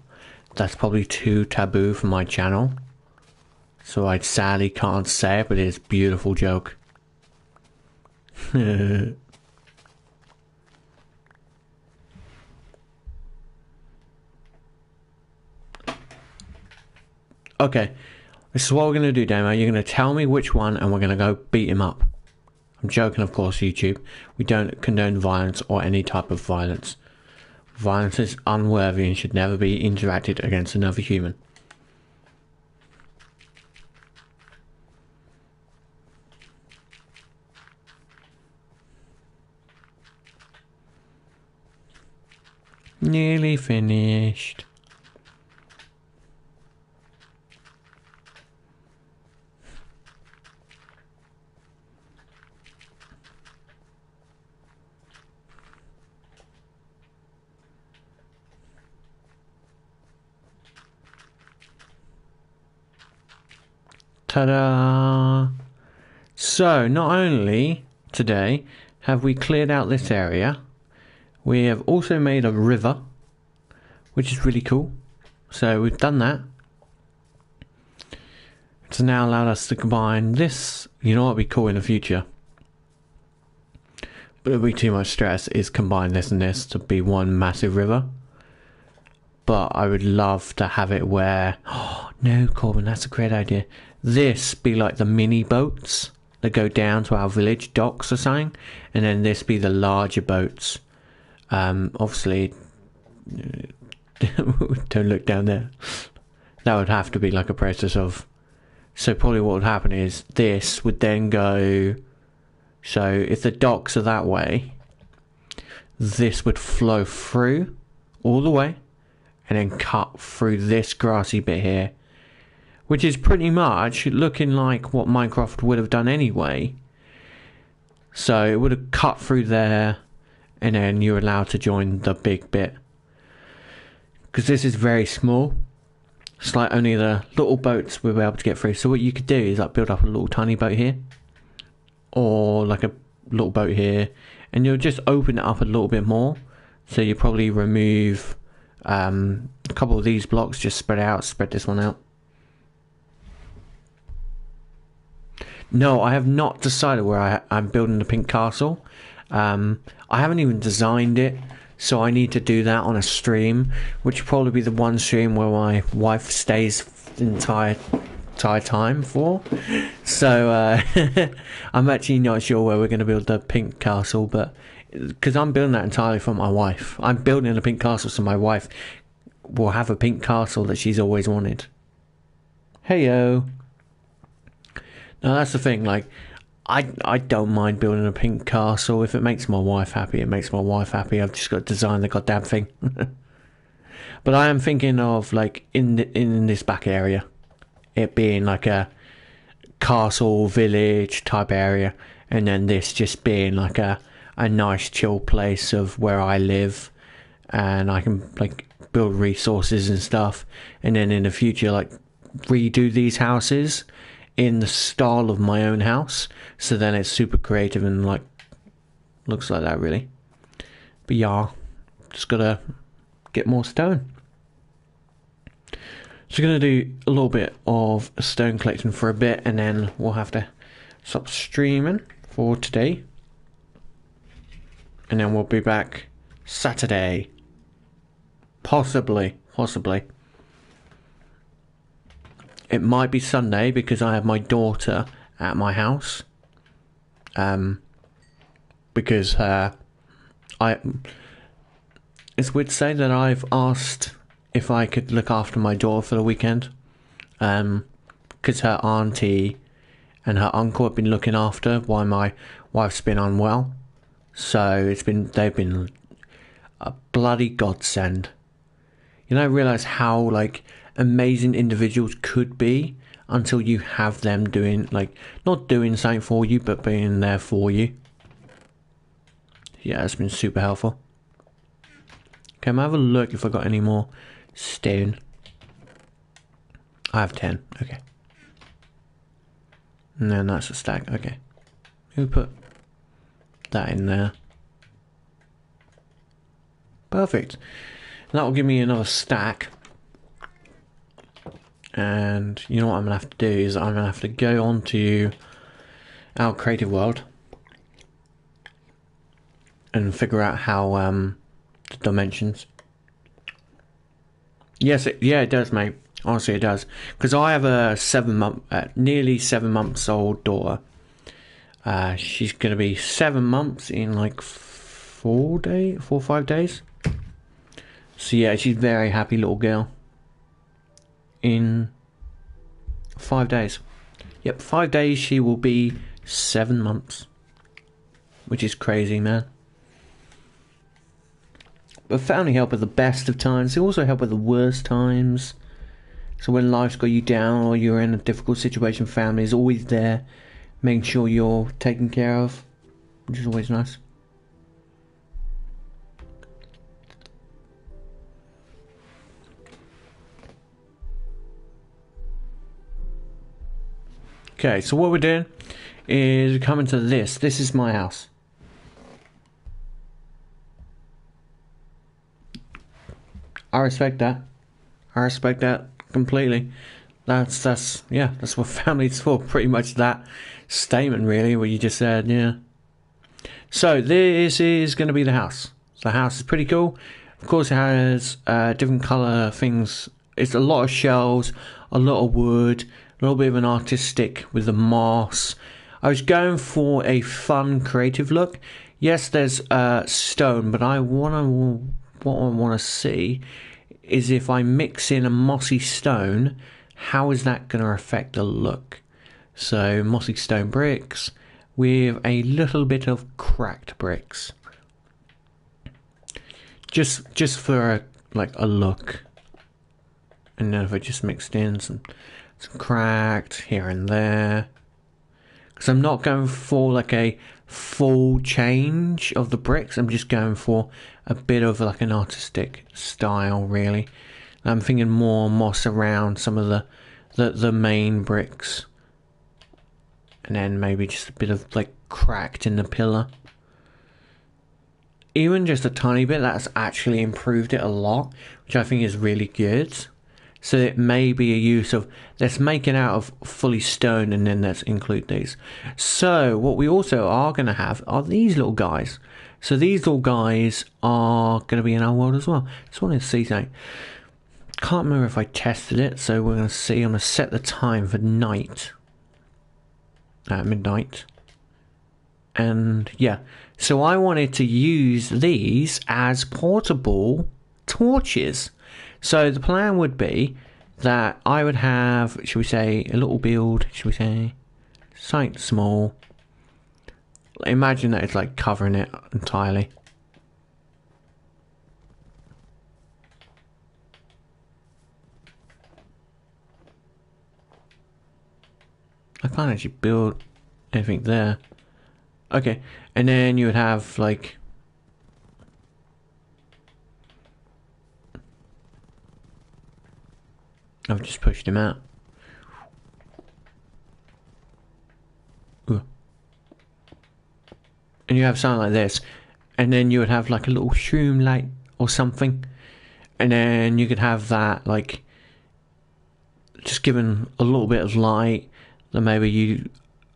That's probably too taboo for my channel, so I sadly can't say it, but it's a beautiful joke. Okay, this is what we're going to do, Damo. You're going to tell me which one and we're going to go beat him up. I'm joking, of course, YouTube. We don't condone violence or any type of violence. Violence is unworthy and should never be interacted against another human. Nearly finished. Ta-da! So, not only today have we cleared out this area, we have also made a river, which is really cool. So we've done that. It's now allowed us to combine this. You know what would be cool in the future, but it'll be too much stress, is combine this and this to be one massive river. But I would love to have it where, oh no, Corbin, that's a great idea. This be like the mini boats that go down to our village docks or something, and then this be the larger boats. Obviously, don't look down there. That would have to be like a process of. So probably what would happen is this would then go. So if the docks are that way, this would flow through all the way, and then cut through this grassy bit here, which is pretty much looking like what Minecraft would have done anyway. So it would have cut through there, and then you're allowed to join the big bit. Because this is very small. It's like only the little boats will be able to get through. So what you could do is like build up a little tiny boat here, or like a little boat here, and you'll just open it up a little bit more. So you probably remove a couple of these blocks, just spread out, spread this one out. No, I have not decided where I'm building the pink castle. I haven't even designed it, so I need to do that on a stream, which will probably be the one stream where my wife stays the entire time for. So I'm actually not sure where we're going to build the pink castle, but because I'm building that entirely for my wife. I'm building a pink castle so my wife will have a pink castle that she's always wanted. Heyo. Now that's the thing, like, I don't mind building a pink castle. If it makes my wife happy, it makes my wife happy. I've just got to design the goddamn thing. But I am thinking of, like, in this back area, it being like a castle village type area, and then this just being like a nice chill place of where I live, and I can like build resources and stuff, and then in the future like redo these houses in the style of my own house, so then it's super creative and like looks like that really. But yeah, just gotta get more stone. So we're gonna do a little bit of stone collecting for a bit, and then we'll have to stop streaming for today, and then we'll be back Saturday, possibly. It might be Sunday because I have my daughter at my house. Because it's weird to say that I've asked if I could look after my daughter for the weekend. Because her auntie and her uncle have been looking after while my wife's been unwell. So they've been a bloody godsend. You don't realise how like amazing individuals could be until you have them doing, like, not doing something for you, but being there for you. Yeah, it's been super helpful. Okay, I'm gonna have a look if I got any more stone. I have 10. Okay. And then that's a stack. Okay. Who put that in there? Perfect. And that will give me another stack. And you know what I'm gonna have to do is I'm gonna have to go on to our creative world and figure out how the dimensions. Yes, it does, mate. Honestly, it does. Because I have a nearly 7 months old daughter. She's gonna be 7 months in like 4 or 5 days. So yeah, she's a very happy little girl. In 5 days. Yep, 5 days she will be 7 months. Which is crazy, man. But family help at the best of times. They also help at the worst times. So when life's got you down or you're in a difficult situation, family is always there, making sure you're taken care of, which is always nice. Okay, so what we're doing is coming to this. This is my house. I respect that. I respect that completely. That's what family's for. Pretty much that statement, really, what you just said. Yeah. So this is going to be the house. The house is pretty cool. Of course, it has different color things. It's a lot of shells, a lot of wood, a little bit of an artistic with the moss. I was going for a fun, creative look. Yes, there's stone, but what I want to see is if I mix in a mossy stone, how is that going to affect the look? So mossy stone bricks with a little bit of cracked bricks, just for a look. And then if I just mixed in some cracked here and there, because I'm not going for like a full change of the bricks. I'm just going for a bit of like an artistic style, really. I'm thinking more moss around some of the main bricks, and then maybe just a bit of like cracked in the pillar. Even just a tiny bit, that's actually improved it a lot, which I think is really good. So it may be a use of, let's make it out of fully stone and then let's include these. So what we also are going to have are these little guys. So these little guys are going to be in our world as well. Just wanted to see something. Can't remember if I tested it, so we're going to see. I'm going to set the time for night. At midnight. And yeah, so I wanted to use these as portable torches. So the plan would be that I would have, should we say, a little build, should we say, something small. Imagine that it's like covering it entirely. I can't actually build anything there. Okay, and then you would have like... I've just pushed him out. Ooh. And you have something like this, and then you would have like a little shroom light or something, and then you could have that like just given a little bit of light. Then maybe you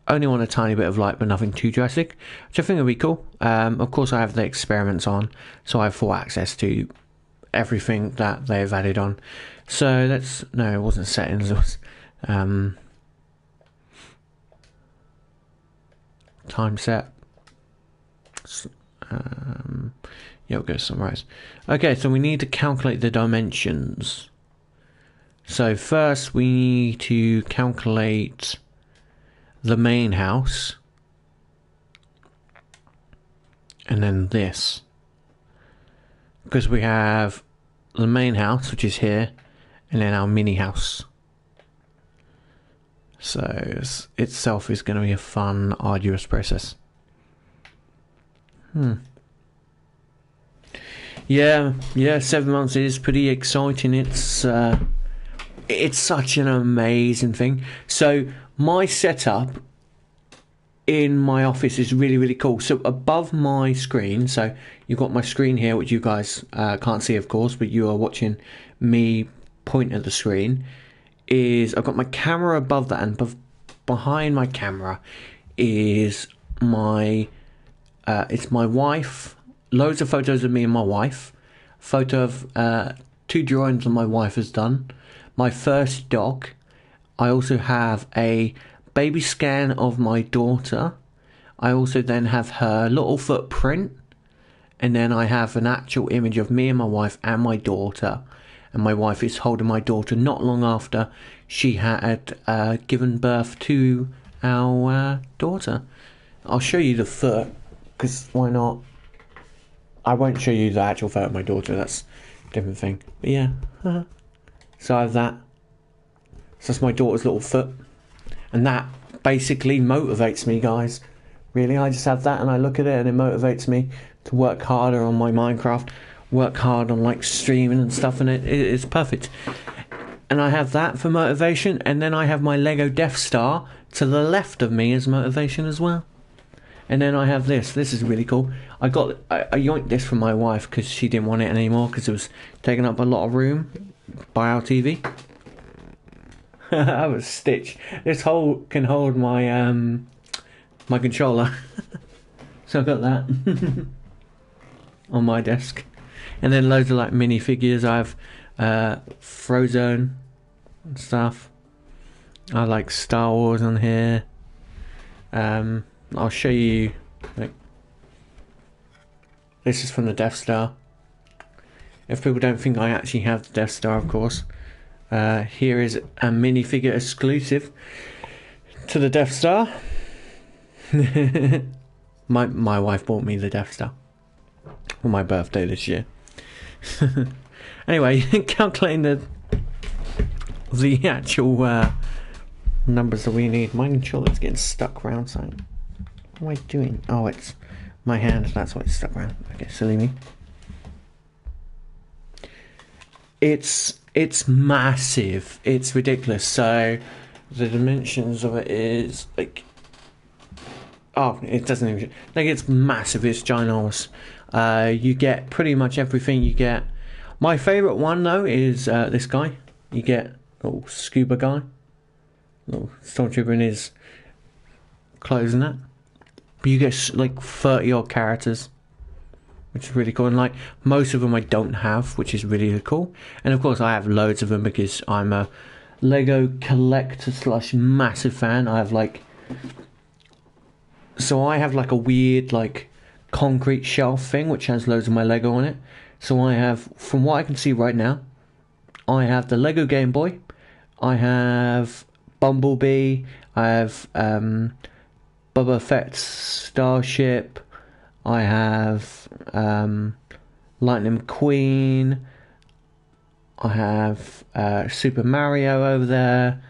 only want a tiny bit of light but nothing too drastic, which I think would be cool. Of course I have the experiments on, so I have full access to everything that they've added on. So let's... no, it wasn't settings, it was time set. Yeah, we'll go sunrise. Okay, so we need to calculate the dimensions. So first we need to calculate the main house, and then this, because we have the main house, which is here, and then our mini house. So itself is going to be a fun, arduous process. Yeah, 7 months is pretty exciting. It's such an amazing thing. So my setup in my office is really, really cool. So above my screen, so you've got my screen here, which you guys can't see, of course, but you are watching me point at the screen, is I've got my camera above that, and behind my camera is my it's my wife. Loads of photos of me and my wife. Photo of 2 drawings that my wife has done. My first dog. I also have a baby scan of my daughter. I also then have her little footprint. And then I have an actual image of me and my wife and my daughter. And my wife is holding my daughter not long after she had given birth to our daughter. I'll show you the foot, because why not? I won't show you the actual photo of my daughter, that's a different thing. But yeah, so I have that. So that's my daughter's little foot. And that basically motivates me, guys. Really, I just have that and I look at it and it motivates me to work harder on my Minecraft, work hard on like streaming and stuff, and it's perfect. And I have that for motivation, and then I have my Lego Death Star to the left of me as motivation as well. And then I have this. This is really cool. I yoinked this from my wife because she didn't want it anymore because it was taking up a lot of room by our TV. That was Stitch. This hole can hold my my controller. So I've got that on my desk. And then loads of like minifigures. I have Frozone and stuff. I like Star Wars on here. I'll show you. Like, this is from the Death Star. If people don't think I actually have the Death Star, of course. Here is a minifigure exclusive to the Death Star. my wife bought me the Death Star for my birthday this year. Anyway, calculating the actual numbers that we need. My controller's getting stuck around something. What am I doing? Oh, it's my hand. That's why it's stuck around. Okay, silly me. It's massive. It's ridiculous. So the dimensions of it is like, oh, it doesn't even, like, it's massive. It's ginormous. You get pretty much everything. You get, my favourite one though is this guy. You get a little scuba guy, little stormtrooper in his clothes and that. But you get like 30 odd characters, which is really cool. And like most of them I don't have, which is really cool. And of course I have loads of them because I'm a Lego collector / massive fan. I have like, so I have like a weird like concrete shelf thing which has loads of my Lego on it. So I have, from what I can see right now, I have the Lego Game Boy, I have Bumblebee, I have Boba Fett's starship, I have Lightning McQueen, I have Super Mario over there,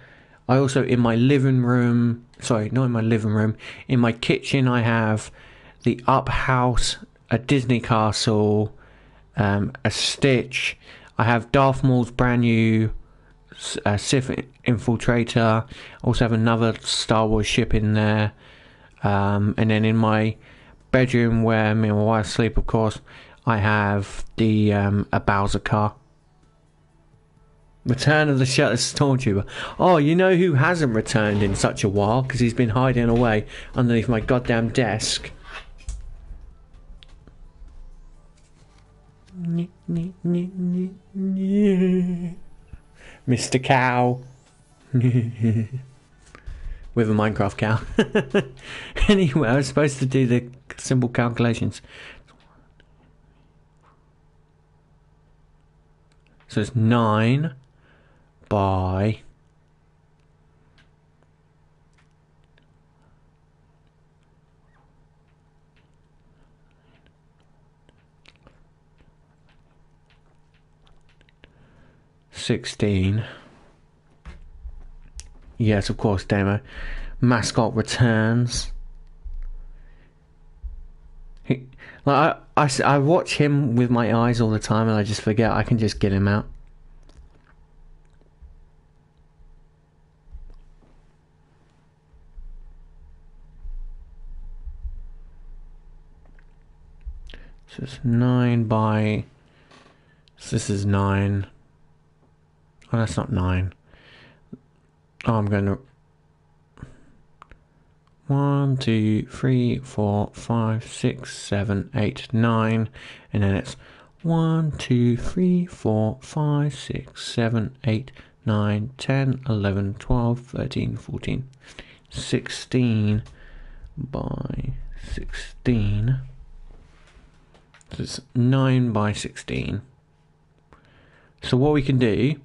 I also, in my living room, sorry, not in my living room, in my kitchen, I have the Up House, a Disney Castle, a Stitch. I have Darth Maul's brand new Sith Infiltrator. I also have another Star Wars ship in there. And then in my bedroom, where me and my wife sleep, of course, I have the a Bowser car. Return of the Shutter Stormtrooper. Oh, you know who hasn't returned in such a while? Because he's been hiding away underneath my goddamn desk. Mr. Cow. With a Minecraft cow. Anyway, I was supposed to do the simple calculations. So it's 9 by 16. Yes, of course, demo. Mascot returns. I watch him with my eyes all the time, and I just forget I can just get him out. So it's 9 by... So this is 9. Oh, that's not 9. Oh, I'm going to... 1, 2, 3, 4, 5, 6, 7, 8, 9. And then it's 1, 2, 3, 4, 5, 6, 7, 8, 9, 10, 11, 12, 13, 14, 16 by 16. So it's 9 by 16. So what we can do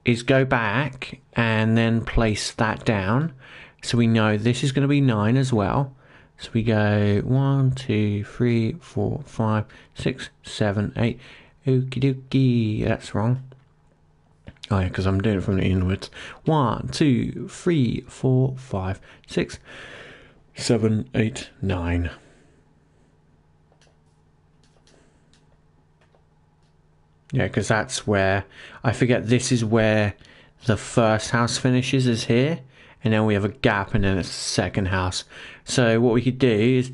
is go back and then place that down. So we know this is going to be 9 as well. So we go 1, 2, 3, 4, 5, 6, 7, 8. Okie dokie. That's wrong. Oh yeah, because I'm doing it from the inwards. 1, 2, 3, 4, 5, 6, 7, 8, 9. Yeah, because that's where... I forget this is where the first house finishes, is here. And then we have a gap, and then it's the second house. So what we could do is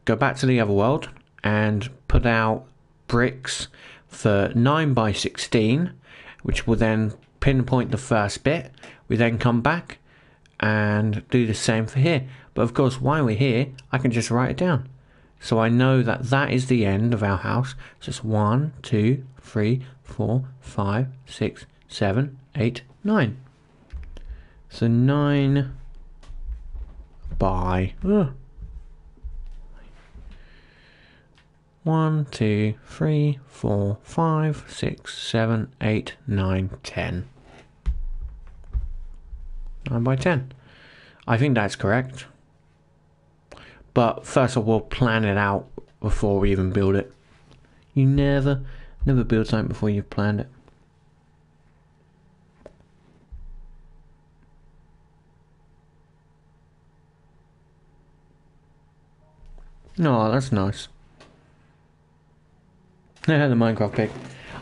go back to the other world and put out bricks for 9 by 16, which will then pinpoint the first bit. We then come back and do the same for here. But of course, while we're here, I can just write it down. So I know that that is the end of our house. So it's 1, 2, 3, 4, 5, 6, 7, 8, 9. So 9 by 1, 2, 3, 4, 5, 6, 7, 8, 9, 10. 9 by 10. I think that's correct. But first of all, we'll plan it out before we even build it. You never build something before you've planned it. Oh, that's nice. I had the Minecraft pig.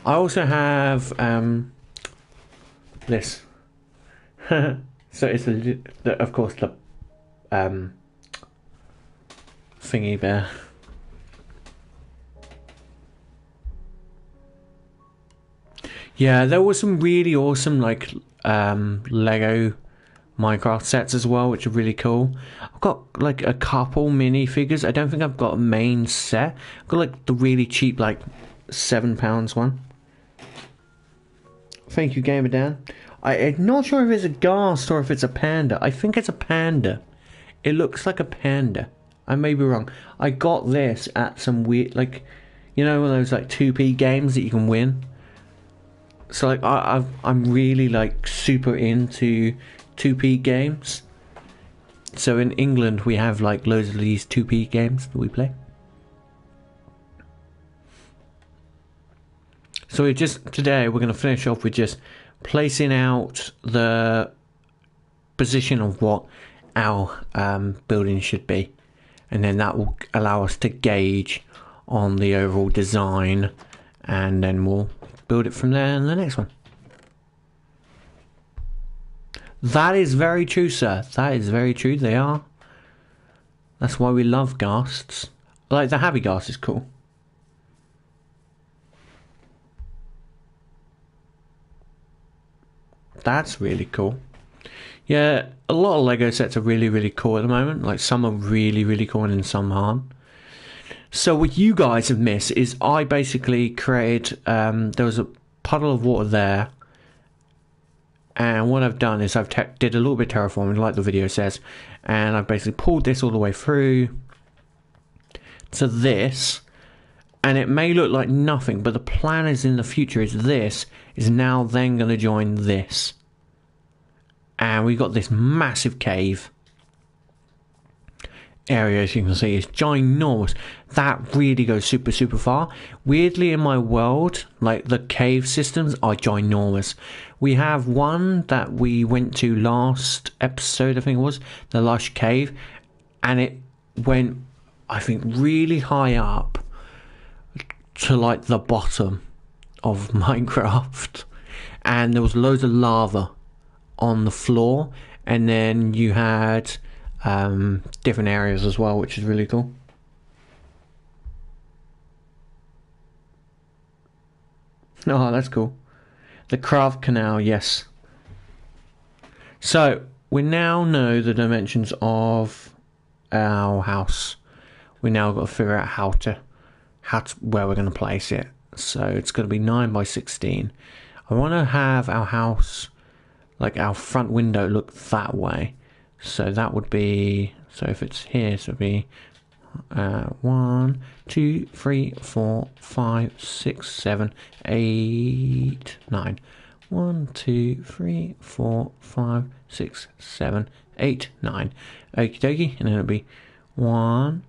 I also have this. So it's of course the thingy bear. Yeah, there was some really awesome like Lego Minecraft sets as well, which are really cool. I've got like a couple mini figures. I don't think I've got a main set. I've got like the really cheap like £7 one. Thank you, Gamer Dan. I'm not sure if it's a ghast or if it's a panda. I think it's a panda. It looks like a panda. I may be wrong. I got this at some weird, like, you know, one of those like 2p games that you can win. So like I'm really like super into 2p games. So in England we have like loads of these 2p games that we play. So today we're going to finish off with just placing out the position of what our building should be, and then that will allow us to gauge on the overall design, and then we'll build it from there in the next one. That is very true, sir. That is very true. They are. That's why we love ghasts. Like the Happy Ghast is cool. That's really cool. Yeah, a lot of Lego sets are really, really cool at the moment. Like some are really, really cool and some aren't. So what you guys have missed is I basically created, there was a puddle of water there. And what I've done is I've did a little bit of terraforming, like the video says. And I've basically pulled this all the way through to this. And it may look like nothing, but the plan is in the future is this is now then going to join this. And we've got this massive cave area, as you can see. It's ginormous. That really goes super, super far. Weirdly, in my world, like the cave systems are ginormous. We have one that we went to last episode, I think it was, the Lush Cave. And it went, I think, really high up to like the bottom of Minecraft, and there was loads of lava on the floor, and then you had different areas as well, which is really cool. Oh, that's cool. The craft canal, yes. So we now know the dimensions of our house. We now got to figure out where we're going to place it. So it's going to be 9 by 16. I want to have our house, like our front window, look that way. So that would be, so if it's here, so it'd be 1, 2, 3, 4, 5, 6, 7, 8, 9. 1, 2, 3, 4, 5, 6, 7, 8, 9. Okie dokie, and then it'll be 1,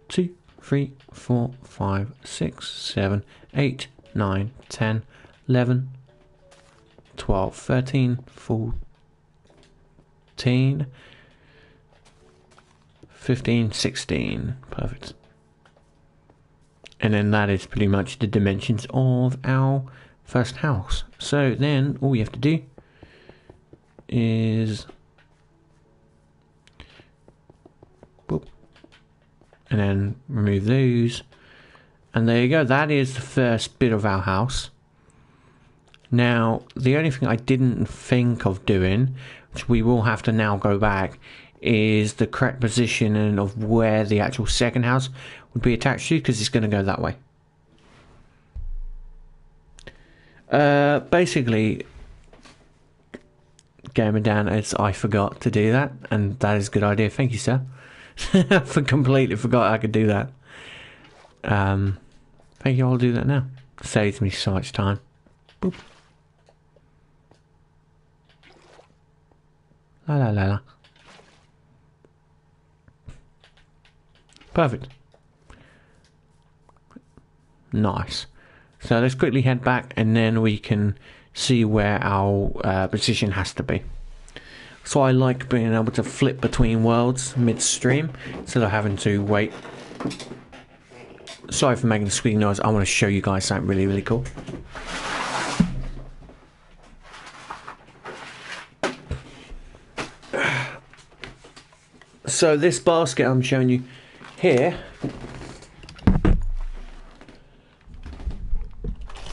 2, 3, 4, 5, 6, 7, 8, 9, 10, 11, 12, 13, 14, 15, 16. Perfect. And then that is pretty much the dimensions of our first house. So then all we have to do is boop, and then remove those, and there you go. That is the first bit of our house. Now the only thing I didn't think of doing, which we will have to now go back, is the correct position of where the actual second house would be attached to, because it's going to go that way. Basically, Gamer Dan, I forgot to do that, and that is a good idea. Thank you, sir. I completely forgot I could do that. Thank you. I'll do that now. Saves me so much time. Boop. La la la la. Perfect. Nice. So let's quickly head back, and then we can see where our position has to be. So I like being able to flip between worlds midstream instead of having to wait. Sorry for making the squeaky noise. I want to show you guys something really, really cool. So this basket I'm showing you here,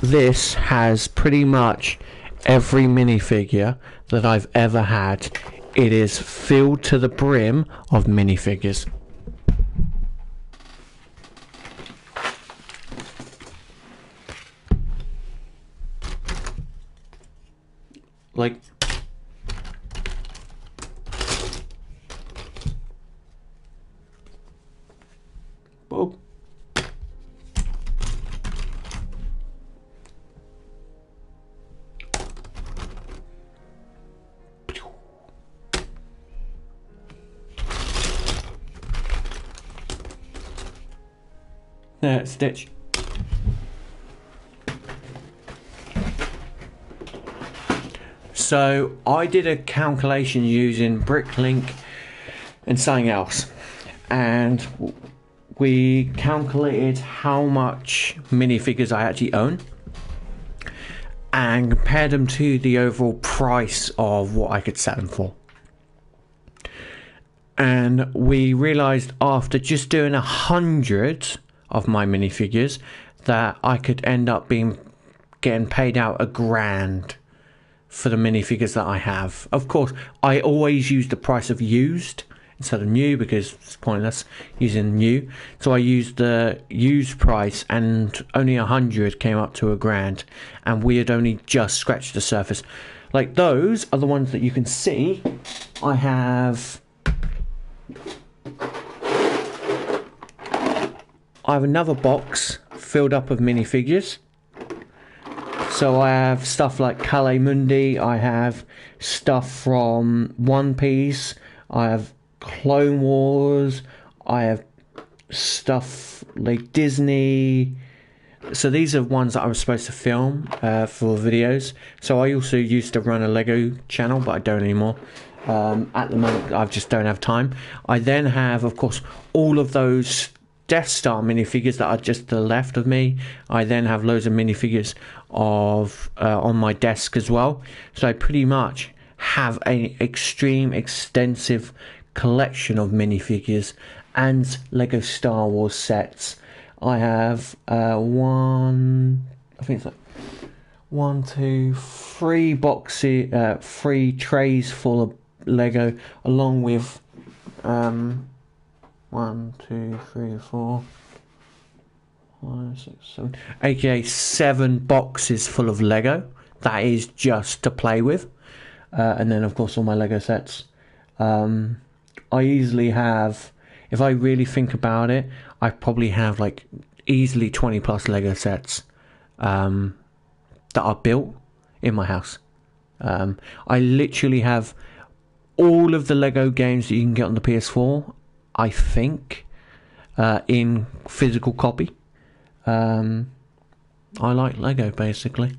this has pretty much every minifigure that I've ever had. It is filled to the brim of minifigures. Like, oh. There, Stitch. So I did a calculation using Bricklink and something else, and we calculated how much minifigures I actually own and compared them to the overall price of what I could sell them for. And we realised after just doing 100 of my minifigures that I could end up getting paid out $1,000 for the minifigures that I have. Of course, I always use the price of used instead of new because it's pointless using new. So I used the used price, and only 100 came up to $1,000, and we had only just scratched the surface. Like, those are the ones that you can see. I have another box filled up of minifigures. So I have stuff like Calais Mundi, I have stuff from One Piece, I have Clone Wars, I have stuff like Disney. So these are ones that I was supposed to film for videos. So I also used to run a Lego channel, but I don't anymore. At the moment, I just don't have time. I then have, of course, all of those Death Star minifigures that are just to the left of me. I then have loads of minifigures of on my desk as well. So I pretty much have an extreme extensive collection of minifigures and Lego Star Wars sets. I have three boxes, 3 trays full of Lego, along with 1, 2, 3, 4, 5, 6, 7, aka 7 boxes full of Lego. That is just to play with, and then of course all my Lego sets. I easily have, if I really think about it, I probably have like easily 20 plus Lego sets that are built in my house. I literally have all of the Lego games that you can get on the PS4, I think, in physical copy. I like Lego, basically.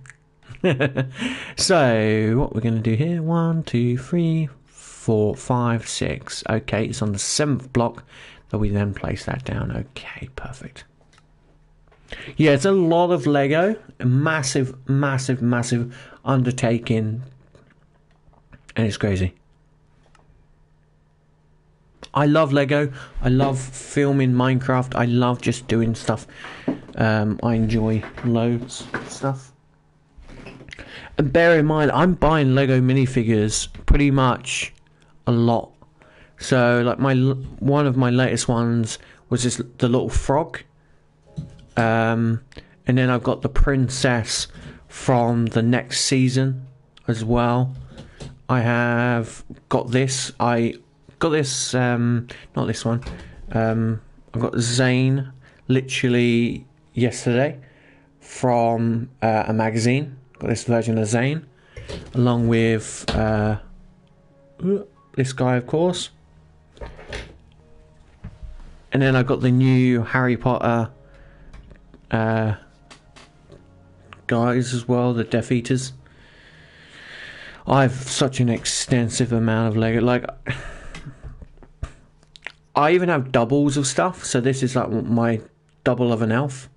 So what we're going to do here, 1, 2, 3, 4, 5, 6. Okay, it's on the 7th block that we then place that down. Okay, perfect. Yeah, it's a lot of Lego, a massive undertaking, and it's crazy. I love Lego. I love filming Minecraft. I love just doing stuff. I enjoy loads of stuff. And bear in mind, I'm buying Lego minifigures pretty much a lot. So, like, one of my latest ones was the little frog. And then I've got the princess from the next season as well. I have got this. Got this, not this one. I got Zane literally yesterday from a magazine. Got this version of Zane, along with this guy, of course. And then I got the new Harry Potter guys as well, the Death Eaters. I have such an extensive amount of Lego. Like, I even have doubles of stuff. So this is like my double of an elf.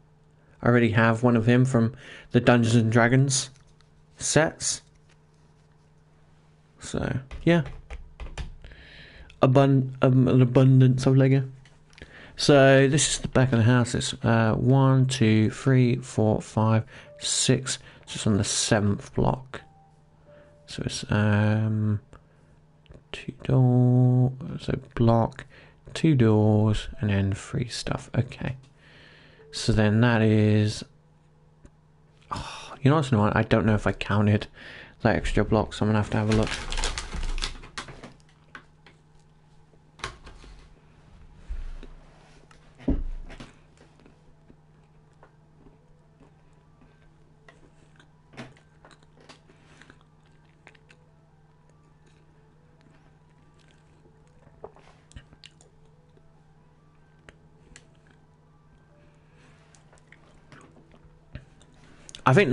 I already have one of him from the Dungeons and Dragons sets. So yeah, an abundance of Lego. So this is the back of the house. It's 1, 2, 3, 4, 5, 6. It's on the 7th block. So it's 2 doors. So block, 2 doors, and then 3 stuff. Okay. So then that is. Oh, you know what's annoying? I don't know if I counted that extra block, so I'm gonna have to have a look. I think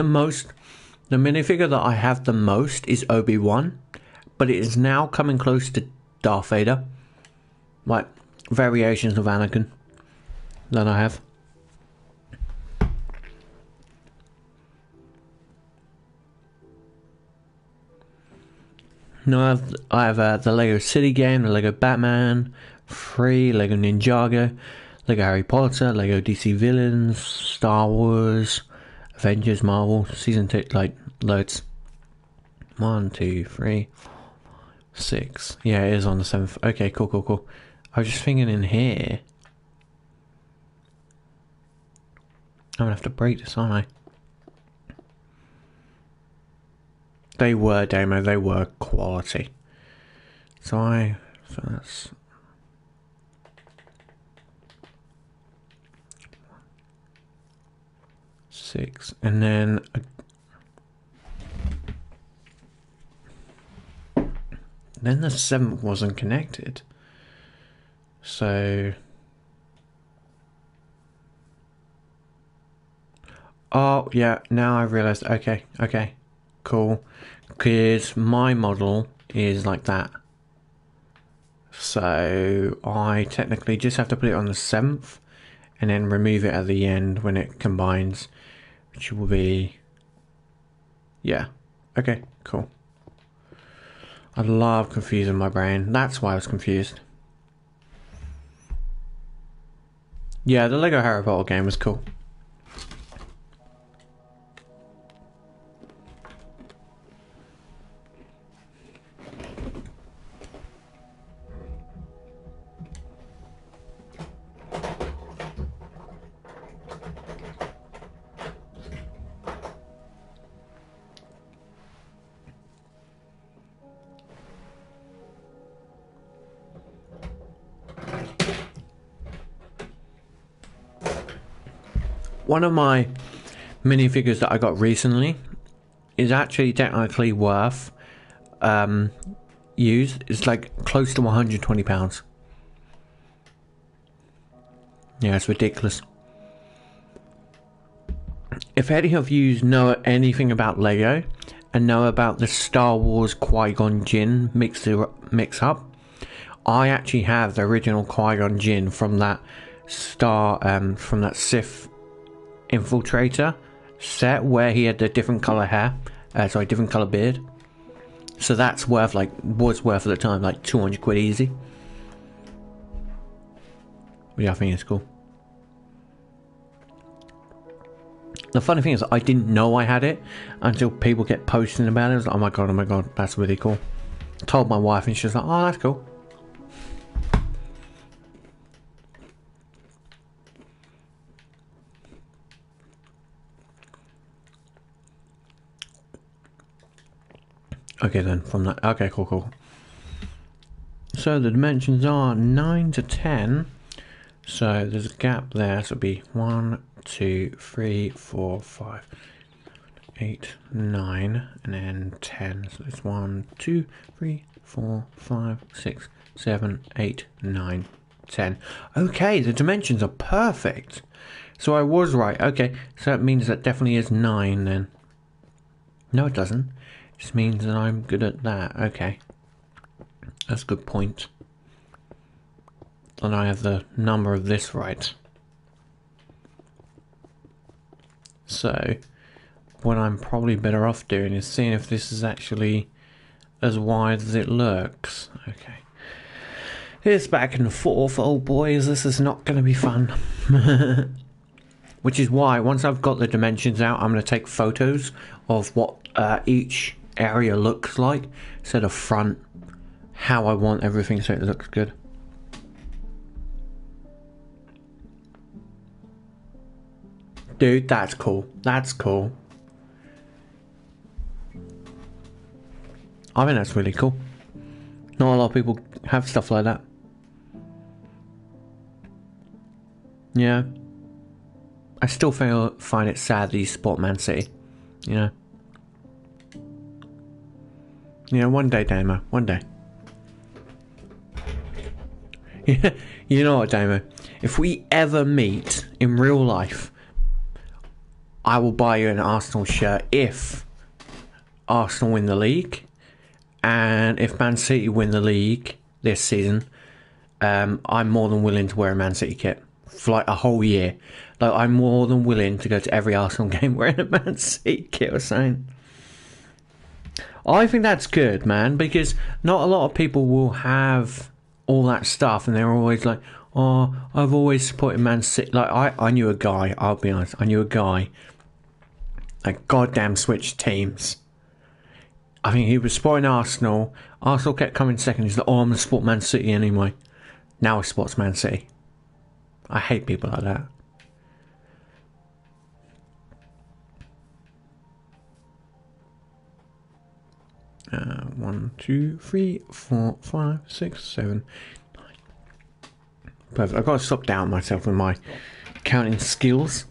The minifigure that I have the most is Obi-Wan, but it is now coming close to Darth Vader. Like, variations of Anakin that I have. No, I have the Lego City game, the Lego Batman, Free, Lego Ninjago, Lego Harry Potter, Lego DC Villains, Star Wars, Avengers, Marvel, Season 2, like, loads. 1, 2, 3, 6. Yeah, it is on the 7th. Okay, cool. I was just thinking in here. I'm gonna have to break this, aren't I? They were demo, they were quality. So that's 6, and then the 7th wasn't connected. So oh yeah, now I realized. Okay, cool. Because my model is like that. So I technically just have to put it on the 7th and then remove it at the end when it combines, which will be, yeah. Okay, cool. I love confusing my brain. That's why I was confused. Yeah, the Lego Harry Potter game was cool. One of my minifigures that I got recently is actually technically worth used. It's like close to £120. Yeah, it's ridiculous. If any of you know anything about Lego and know about the Star Wars Qui-Gon Jinn mix up, I actually have the original Qui-Gon Jinn from that from that Sith infiltrator set where he had the different color hair, different color beard. So that's was worth at the time like 200 quid easy. Yeah, I think it's cool. The funny thing is, I didn't know I had it until people kept posting about it. I was like, oh my god, that's really cool. I told my wife and she was like, oh, that's cool. Okay then, from that, okay, cool. So the dimensions are 9 to 10. So there's a gap there, so it'll be 1, 2, 3, 4, 5, 8, 9, and then 10. So it's 1, 2, 3, 4, 5, 6, 7, 8, 9, 10. Okay, the dimensions are perfect. So I was right. Okay, so that means that definitely is 9 then. No, it doesn't. It just means that I'm good at that. Okay. That's a good point. And I have the number of this right. So, what I'm probably better off doing is seeing if this is actually as wide as it looks. Okay. It's back and forth, oh boys, this is not going to be fun. Which is why, once I've got the dimensions out, I'm going to take photos of what each area looks like. Instead of front, how I want everything so it looks good. Dude, that's cool. That's cool. I think that's really cool. Not a lot of people have stuff like that. Yeah. I still find it sad that you support Man City. You know? Yeah, one day, Damo. One day. Yeah, you know what, Damo? If we ever meet in real life, I will buy you an Arsenal shirt if Arsenal win the league, and if Man City win the league this season, I'm more than willing to wear a Man City kit for like a whole year. Like, I'm more than willing to go to every Arsenal game wearing a Man City kit or something. I think that's good, man, because not a lot of people will have all that stuff, and they're always like, oh, I've always supported Man City. Like, I knew a guy, I'll be honest, I knew a guy that goddamn switched teams. I think he was supporting Arsenal. Arsenal kept coming second. He's like, oh, I'm going to support Man City anyway. Now he supports Man City. I hate people like that. One, two, three, 4, 5, 6, 7, 9. Perfect. I've got to stop down myself with my counting skills.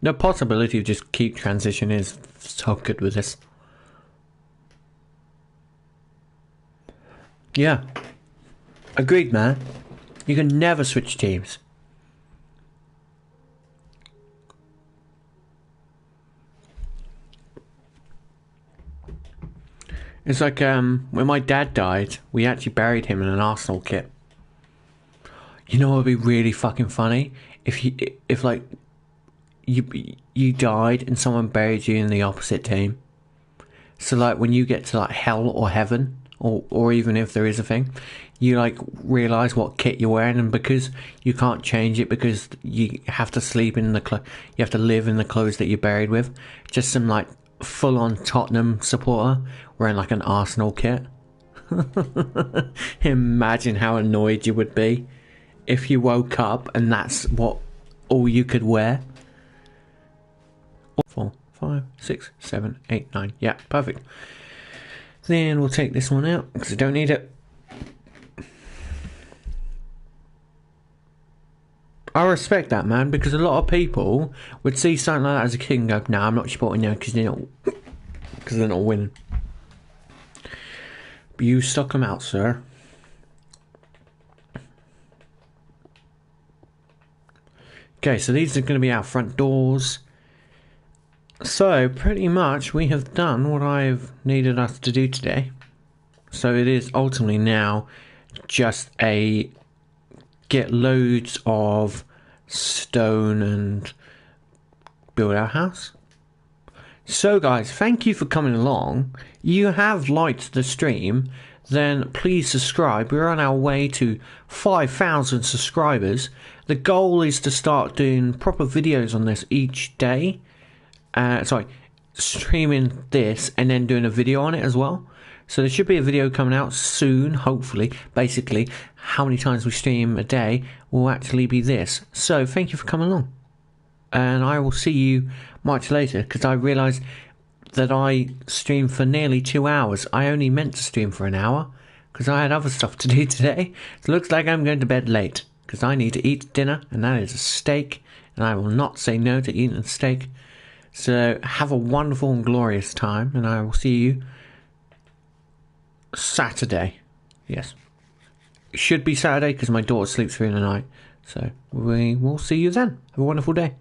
The possibility of just keep transition is so good with this. Yeah. Agreed, man. You can never switch teams. It's like when my dad died, we actually buried him in an Arsenal kit. You know what would be really fucking funny? If you died and someone buried you in the opposite team. So like when you get to like hell or heaven, or even if there is a thing, you like realise what kit you're wearing, and because you can't change it because you have to sleep in the you have to live in the clothes that you're buried with. Just some like full-on Tottenham supporter wearing like an Arsenal kit. Imagine how annoyed you would be if you woke up and that's what all you could wear. 4, 5, 6, 7, 8, 9. Yeah, perfect. Then we'll take this one out because I don't need it. I respect that, man, because a lot of people would see something like that as a kid and go, "No, I'm not supporting you because they're not winning." But you stuck them out, sir. Okay, so these are going to be our front doors. So pretty much we have done what I've needed us to do today. So it is ultimately now just a get loads of stone and build our house. So guys, thank you for coming along. You have liked the stream, then please subscribe. We're on our way to 5,000 subscribers. The goal is to start doing proper videos on this each day. Streaming this and then doing a video on it as well. So there should be a video coming out soon, hopefully. Basically, how many times we stream a day will actually be this. So thank you for coming along. And I will see you much later, because I realised that I streamed for nearly 2 hours. I only meant to stream for an hour, because I had other stuff to do today. It looks like I'm going to bed late, because I need to eat dinner, and that is a steak. And I will not say no to eating a steak. So have a wonderful and glorious time, and I will see you Saturday. Yes. It should be Saturday because my daughter sleeps through the night. So we will see you then. Have a wonderful day.